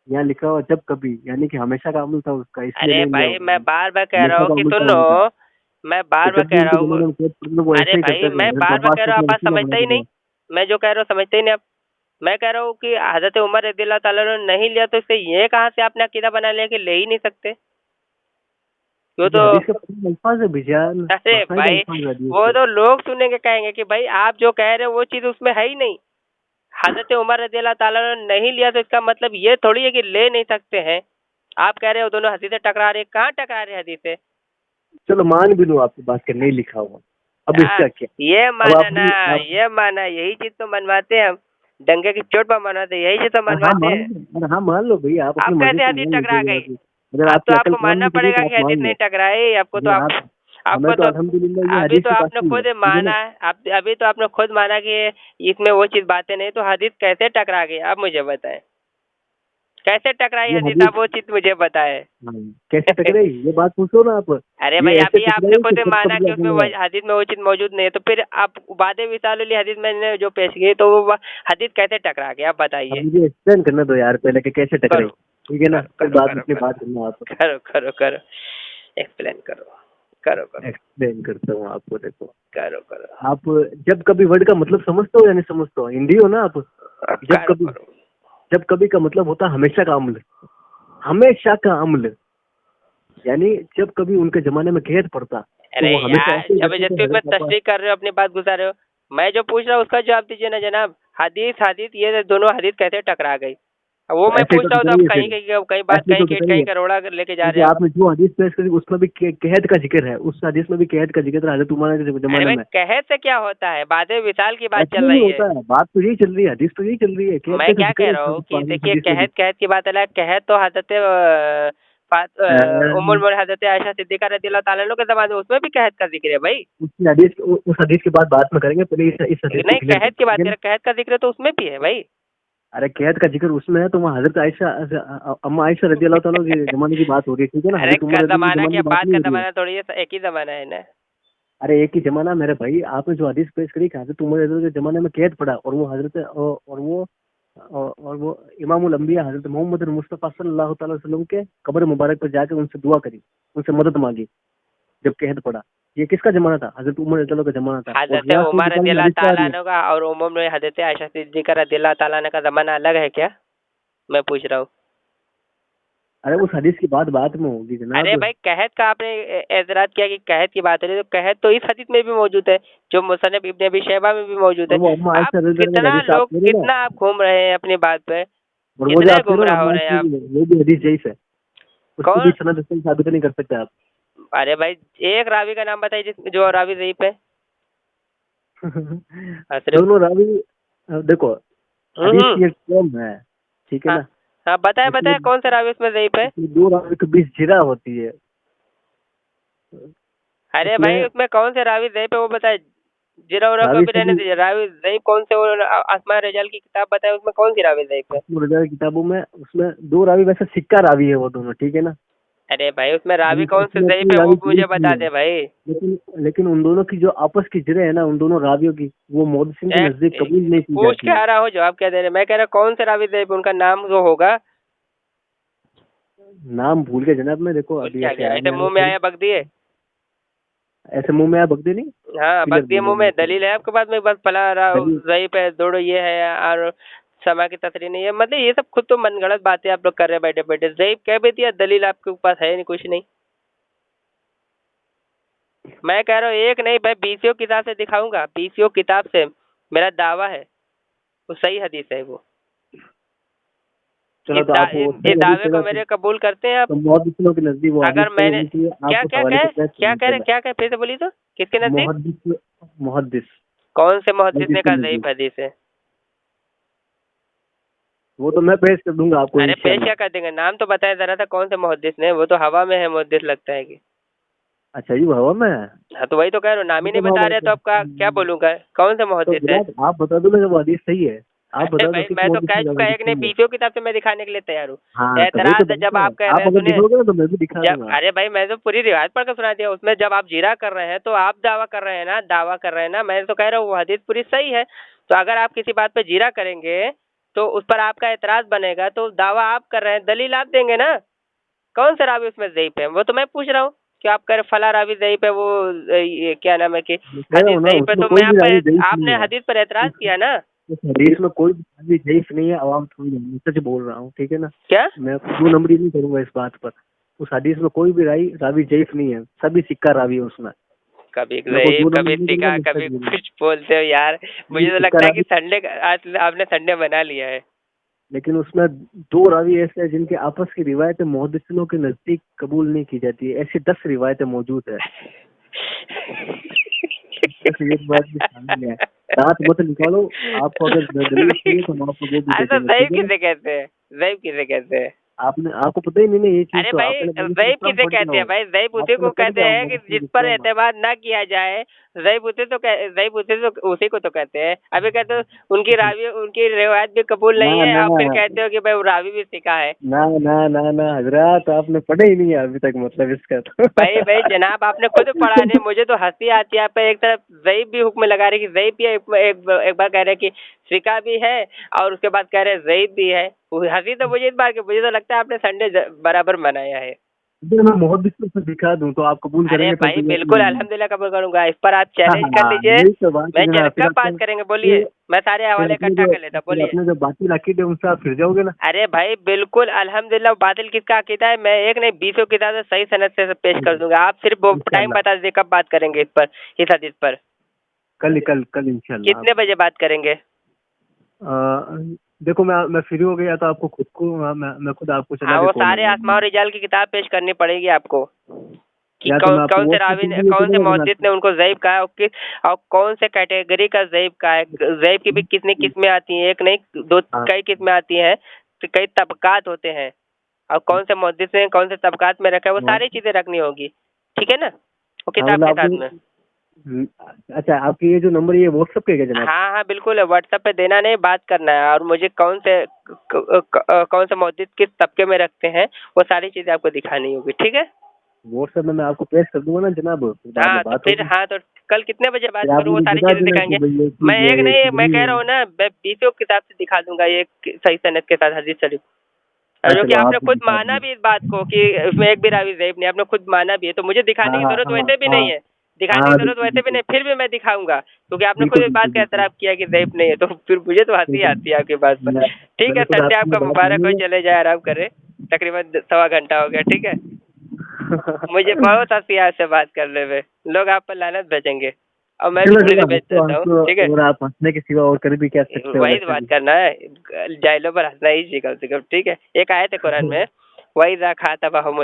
यहाँ लिखा हुआ जब कभी, यानी कि हमेशा का अमल था उसका, इसलिए अरे नहीं लिया भाई मैं उन्होंने। बार बार कह रहा हमेशा हूँ का कि अमल था सुनो, उनका, मैं कि बार बार जब भी कह रहा उनके हूँ। जमाने में कैद पड़ते थे वो अरे ऐसे ही भाई करते थे। मैं हजरत बार बार अब्बास कह को रहा हूँ, अपना आप बात वसीला समझते ही बनाते नहीं। थे। मैं जो कह रहा हूँ समझते ही नहीं आप। मैं कह रहा हूँ कि हजरत उमर रज़ियल्लाहु ताला अन्हु ने नहीं लिया तो इससे ये कहाँ से आपने अकीदा बना लिया कि ले ही नहीं सकते? वो ये तो हदीस का पूरा अल्फाज है भिजान, अरे बाकायदा भाई अल्फाज है हदीस वो के। तो लोग सुनेंगे, कहेंगे कि भाई आप जो कह रहे हो वो चीज उसमें है ही नहीं। हजरत उमर रज़ियल्लाहु ताला अन्हु ने नहीं लिया तो इसका मतलब ये थोड़ी है कि ले नहीं सकते हैं। आप कह रहे हो दोनों हदीसें टकरा रही, कहाँ टकरा रही हदीसें? चलो मान भी लो आपकी बात के नहीं लिखा हुआ, अब इसका क्या। ये अब माना आप ना, आप ये माना, यही चीज तो मनवाते हैं हम। डंगे की चोट पर मनवाते हैं, यही चीज तो हाँ मनवाते मान हैं। लो, अरे हाँ मान लो भाई, आप अब अपनी मर्जी कैसे से हदीस मान टकरा लीजिएगा। गई? अगर अब तो आपकी अकल आपको काम मानना नहीं करी पड़ेगा तो कि आप हदीस मान नहीं लो। टकराई। आपको तो नहीं आप आप, आपको हमें तो तो अल्हम्दुलिल्लाह ये अभी हदीस तो के पास आपने ही है, खुद ठीक है माना ना। है, आप अभी तो आपने खुद माना कि इसमें वो चीज बातें नहीं, तो हदीस कैसे टकरा गई? आप मुझे बताएं, कैसे टकराई ये हदीस? हदीस, आप वो चीज मुझे बताएं। हाँ, कैसे टकराई ये बात पूछो ना आप। अरे ये भाई ऐसे अभी आपने टकराई कि खुद सब माना कब्जा कि उसमें कर वो रहा है। हदीस में वो चीज मौजूद नहीं है, तो फिर आप वादे विसाल वाली हदीस मैंने जो पेश की तो वो हदीस कैसे टकरा गई? आप अब बताइए। मुझे एक्सप्लेन करने दो यार पहले कि कैसे टकराई, करो ठीक है ना, करो फिर करो बाद में करो अपनी करो बात करना आप। करो करो करो एक्सप्लेन करो, करो करो एक्सप्लेन करता हूँ आपको, देखो। करो करो आप जब कभी वर्ड का मतलब समझते हो या नहीं समझते हो, हिंदी हो ना आप। जब करो कभी, करो। जब कभी का मतलब होता है हमेशा का अमल, हमेशा का अमल, यानी जब कभी उनके जमाने में कैद पड़ता तो अरे वो हमेशा यार ऐसे ही करते थे। जबरदस्ती उसमें हजरत अब्बास, तशरीह कर रहे हो, अपनी बात गुजार रहे हो। मैं जो पूछ रहा हूँ उसका जवाब दीजिए ना जनाब। हदीस हदीस ये दोनों हदीस कैसे टकरा गई? अब वो तो मैं ऐसे ही पूछ तो रहा हूँ तो आप टकराई है कहीं फिर, कहीं कहीं बात ऐसे ही कहीं तो की टकराई कहीं है, करोड़ा लेके जा रहे क्योंकि हैं आप। आपने जो हदीस पेश करी उसमें भी कैद का जिक्र है, उस हदीस में भी कैद का जिक्र है हजरत उमर के अरे जमाने भाई में। कहत से क्या होता है? बादे विशाल की बात ऐसे चल नहीं रही है। होता है, बात तो यही चल रही है, हदीस तो यही चल रही है, कैद मैं का तो क्या जिक्र कह है रहा हूँ कि उस देखिए हदीस में भी। कहत कहत की बात अलग। कहत तो हजरत उम्मुल मोमिनीन हजरत आयशा सिद्दीका रज़ियल्लाहु ताला अन्हा के ज़माने में, उसमें भी कहत का जिक्र है भाई। उस हदीस की बात बाद में करेंगे, पहले इस हदीस को नहीं क्लियर कहत करते की हैं, बात ठीक है ना। करें, कहत का जिक्र तो उसमें भी है भाई। अरे कैद का जिक्र उसमें है तो वहाँ हजरत आयशा, अम्मा आयशा रजी अल्लाह ताला के जमाने की बात हो रही है, ठीक है ना, अरे हजरत उमर रजी के जमाना जमाने क्या, की बात बात नहीं का हो रही है। जमाना थोड़ी है, एक ही जमाना है ना। अरे एक ही जमाना मेरे भाई, आपने जो हदीस पेश करी कि हजरत उमर रजी के जमाने में कैद पड़ा, और वो हजरत और वो इमामुल अंबिया हजरत मोहम्मद मुस्तफ़ा सल्लल्लाहु अलैहि वसल्लम के कब्र मुबारक पर जाकर उनसे दुआ करी, उनसे मदद मांगी जब कैद पड़ा। ये किसका जमाना था? हजरत उमर रज़ियल्लाहु का जमाना था। और हजरत रियाज से उमर निकाल में रज़ियल्लाहु हदीस से आ ताला रही है। अन्हु का और उमर में हजरत आयशा सिद्दीक़ा रज़ियल्लाहु ताला अन्हा का ज़माना अलग है क्या? मैं पूछ रहा हूँ। अरे उस हदीस की बात में होगी अरे जनाब। भाई कहत का आपने एतराज किया कि कहत की बात हो रही है, तो कहत तो इस हदीस में भी मौजूद है, जो मुसन्नफ इब्न अबी शैबा में भी मौजूद और है। वो अम्मा आप आयशा रज़ियल्लाहु अन्हा की हदीस आप कह रहे हो कितना ना, आप घूम रहे हैं अपनी बात पे, और वो जो कितने आप कह रहे हो ना गुमराह हो अम्मा रहे हैं आयशा आप। की, वो भी हदीस ज़ईफ़ है। उसकी भी कौन? सनद से साबित नहीं कर सकते आप। अरे भाई एक रावी का नाम बताइए जो रावी ज़ईफ़ है। सिर्फ दोनों रावी देखो, हदीस हम्म। की एक फॉर्म है, ठीक है हाँ ना? हाँ, बताए इसमें बताए कौन सा रावी उसमें ज़ईफ़ है। इसमें दो रावी के बीच जिरा होती है। अरे भाई उसमें उसमें कौन से रावी ज़ईफ़ है वो बताए। जिरा उरा को रावी भी से रहने भी, दीजिए, रावी ज़ईफ़ कौन से, वो अस्मा रिजाल की किताब बताए उसमें कौन सी रावी ज़ईफ़ है। रज़ा की किताबों में उसमें दो रावी, वैसे सिक्का रावी है वो दोनों, ठीक है ना? अरे भाई उसमें रावी कौन से उसमें ज़ईफ़ कोई है वो रावी मुझे ज़ईफ़ नहीं बता है। दे भाई। लेकिन उन दोनों की जो आपस की जरे है ना, उन दोनों रावियों की, वो मुहद्दिसीन के नजदीक कबूल नहीं की पूछ जाती के है। आ रहा हूँ, जवाब क्या दे रहे, मैं कह रहा कौन से रावी ज़ईफ़, उनका नाम जो होगा। नाम भूल के जनाब, मैं देखो भूल अभी क्या ऐसे गया, याद ऐसे नहीं आ मुंह में रहा। आया बक दिए। ऐसे मुंह में आ बकदे नहीं। हाँ बक क्लियर दिए बोलो मुंह में, मैं। दलील है आपके पास में, बस फला दलील। ज़ईफ़ है, दौड़ो ये है, और समा की तसरी नहीं है, मतलब ये सब खुद तो मनगढ़ंत बातें आप लोग कर रहे हैं बैठे बैठे। ज़ईफ़ कह भी दिया, दलील आपके पास है नहीं, कुछ नहीं। मैं कह रहा हूँ एक नहीं भाई, बीसियों किताब से दिखाऊंगा, बीसियों किताब से, मेरा दावा है वो सही हदीस है वो। चलो तो आप वो इस सही हदीस दावे है को ना, मेरे कबूल करते हैं आप। तो मुहद्दिसों के नजदीक वो हदीस अगर सही मैंने होनी चाहिए। क्या आप उस क्या हवाले कह से बहस क्या करना कह रहे चाहिए। क्या कह फिर से बोली तो, किसके नजदीक। मुहद्दिस, मुहद्दिस कौन से मुहद्दिस हदीस ने के कहा ज़ईफ़ नजदीक, हदीस है। वो तो मैं पेश कर दूंगा आपको अरे पेश इंशाल्लाह। क्या कर देंगे, नाम तो बताया जरा था कौन से मुहद्दिस ने, वो तो हवा में है मुहद्दिस लगता है कि। अच्छा जी, वो हवा में है। हाँ तो वही तो कह रहा हूँ, नाम ही नहीं मतलब बता रहे, तो आपका क्या बोलूंगा कौन से तो मुहद्दिस है। जनाब आप बता दो ना जब वो हदीस सही है। आप अरे बता दो भाई किस मैं तो मुहद्दिस कह ने जब चुका हदीस एक नहीं, सही है। बीसियों किताब से मैं दिखाने के लिए तैयार हूँ। हाँ तो वही तो एतराज बात जब है। आप कह रहे आप हैं अगर सुने, दिखोगे ना तो मैं भी दिखा जब दूंगा। अरे भाई मैं तो पूरी रिवायत पढ़कर सुना दिया उसमें, जब आप जीरा कर रहे हैं तो आप दावा कर रहे हैं ना, दावा कर रहे हैं ना, मैं तो कह रहा हूँ वो हदीस पूरी सही है। तो अगर आप किसी बात पे जीरा करेंगे तो उस पर आपका एतराज बनेगा, तो दावा आप कर रहे हैं, दलील आप देंगे ना। कौन सा रावी उसमें ज़ईफ़ है वो तो मैं पूछ रहा हूँ, कि आप कह रहे फला रावी ज़ईफ़ है, वो ये क्या नाम है कि मैं कह रहा हदीस हूँ ना, ज़ईफ़ है, उसमें तो मैं कोई भी रावी ज़ईफ आपने नहीं है। हदीस पर एतराज किया ना। उस हदीस में कोई भी रावी ज़ईफ नहीं है, अवाम थोड़ी नहीं, मैं सच बोल रहा हूँ, ठीक है ना? क्या मैं दो नंबरी नहीं करूंगा इस बात पर। उस हदीस में कोई भी रावी ज़ईफ नहीं है, सभी सिक्का रावी है उसमें। कभी मैं कोई ज़ईफ़ दो कभी नंबरी नहीं करूंगा, सिका मैं सच कभी बोलूंगा। कुछ बोलते हो यार। मुझे सभी तो सिक्का लगता है कि रावी। संडे आज आपने संडे बना लिया है। लेकिन उसमें दो रावी ऐसे हैं जिनके आपस की रिवायतें मुहद्दिसों के नजदीक कबूल नहीं की जाती है। ऐसी 10 रिवायतें मौजूद है। ऐसी एक बात भी शामिल है। दांत मत निकालो। आपको अगर दलील चाहिए तो हम आपको वो भी दे ऐसा देंगे, ठीक ज़ईफ़ है ना? किसे कहते हैं, ज़ईफ़ किसे कहते हैं। आपने आपको पता ही नहीं ना ये चीज, अरे तो भाई आपने कभी ज़ईफ़ कम किसे पढ़ गया कहते हैं हो। भाई, ज़ईफ़ उसी आपने को पढ़ कहते गया हैं होगा कि मुस्लिम जिस पर डिप्लोमा। एतमाद ना किया जाए। ज़ईफ़ उसी को तो कहते हैं। अभी कहते हो उनकी रावी उनकी रिवायत भी कबूल ना नहीं है, ना आप फिर कहते हो कि भाई वो रावी भी सिका है। ना ना ना ना हजरत, आपने पढ़ा ही नहीं है अभी तक, मतलब इसका तो। भाई भाई जनाब आपने खुद पढ़ा नहीं, मुझे तो हंसी आती है। आप एक तरफ ज़ईफ़ भी हुक्म लगा रहे कि ज़ईफ़ भी है, एक बार कह रहे कि सिका भी है, और उसके बाद कह रहे ज़ईफ़ भी है। वो हंसी तो मुझे इस बात की, मुझे तो लगता है आपने संडे बराबर मनाया है। अगर मैं मुहद्दिस से दिखा दूं तो आप कबूल अरे करेंगे फिर भाई तो यकीन बिल्कुल नहीं। अल्हम्दुलिल्लाह कबूल करूंगा, इस पर आप हाँ चैलेंज कर हाँ, लीजिए। यही तो बात है मैं जनाब। कब बात करेंगे बोलिए, मैं सारे हवाले इकट्ठा कर लेता, बोलिए। फिर अपने जो बाकी अकीद है उनसे आप फिर जाओगे ना। अरे भाई बिल्कुल अल्हम्दुलिल्लाह, बातिल किसका अकीदा है, मैं एक नहीं बीसों किताबें सही सनद से पेश कर दूंगा। आप सिर्फ वो टाइम इंशाल्लाह बता दीजिए कब बात करेंगे इस पर, इस हदीस पर। कल इंशाल्लाह आप। कितने बजे बात करेंगे। देखो मैं फ्री हो गया तो आपको खुद को, मैं खुद आपको चला हाँ के वो कॉल सारे आसमां और लगाऊंगा। रिजाल की किताब पेश करनी पड़ेगी आपको, कि या तो कौन मैं आपको कौन से व्हाट्सएप रावी पर ने, भी ये कौन से चलेगा मुहद्दिस जनाब। ने उनको ज़ईफ़ कहा है, और किस और कौन से कैटेगरी का ज़ईफ़ कहा है। ज़ईफ़ की भी कितनी किस्में आती हैं, एक नहीं दो, हाँ कई किस्में आती हैं, तो कई तबकात होते हैं, और कौन से मुहद्दिस ने कौन से तबकात में रखा है, वो हाँ सारी चीजें रखनी होगी। ठीक है ना, वो हाँ, किताब मतलब के आपको साथ में। अच्छा, आपकी ये जो नंबर ये व्हाट्सएप पे है क्या जनाब? हाँ हाँ बिल्कुल है, व्हाट्सएप पे देना नहीं, बात करना है, और मुझे कौन से मुहद्दिस किस तबके में रखते हैं, वो सारी चीजें आपको दिखानी होगी। ठीक है। व्हाट्सएप में मैं आपको पेश कर दूंगा ना जनाब, फिर बाद में हाँ तो बात फिर, होगी। हाँ तो कल कितने बजे बात फिर आप करूँ, वो मुझे सारी बता चीजें देना कि दिखाएंगे। भाई ये मैं चीज है, एक ये नहीं, चीज मैं नहीं कह है। रहा हूँ ना, मैं बीसों किताब से दिखा दूंगा ये सही सनद के साथ हदीस शरीफ। और हाँ जो कि चलो आपने आप भी खुद दिखा माना दीजिए। भी इस बात को कि उसमें एक भी रावी ज़ईफ़ नहीं, आपने खुद माना भी है, तो मुझे हाँ दिखाने की हाँ जरूरत हाँ वैसे भी हाँ नहीं है। दिखाने की जरूरत वैसे भी नहीं, फिर भी मैं दिखाऊंगा क्योंकि आपने खुद एक बात का एतराफ़ किया कि ज़ईफ़ नहीं है, तो फिर मुझे तो हंसी आती है आपकी बात पर। ठीक है, संडे आपका मुबारक हो, चले जाए आराम करें, तकरीबन 1.25 घंटा हो गया, ठीक है। मुझे बहुत हंसी है आपसे बात करने में, लोग आप पर लानत भेजेंगे और मैं भी थोड़ी भेज देता हूँ, ठीक है। और आप हंसने के सिवा और कर भी क्या सकते हो? वही तो बात करना है, जाहिलों पर हंसना ही चाहिए कम से कम, ठीक है। एक आयत है कुरान में, वही खाता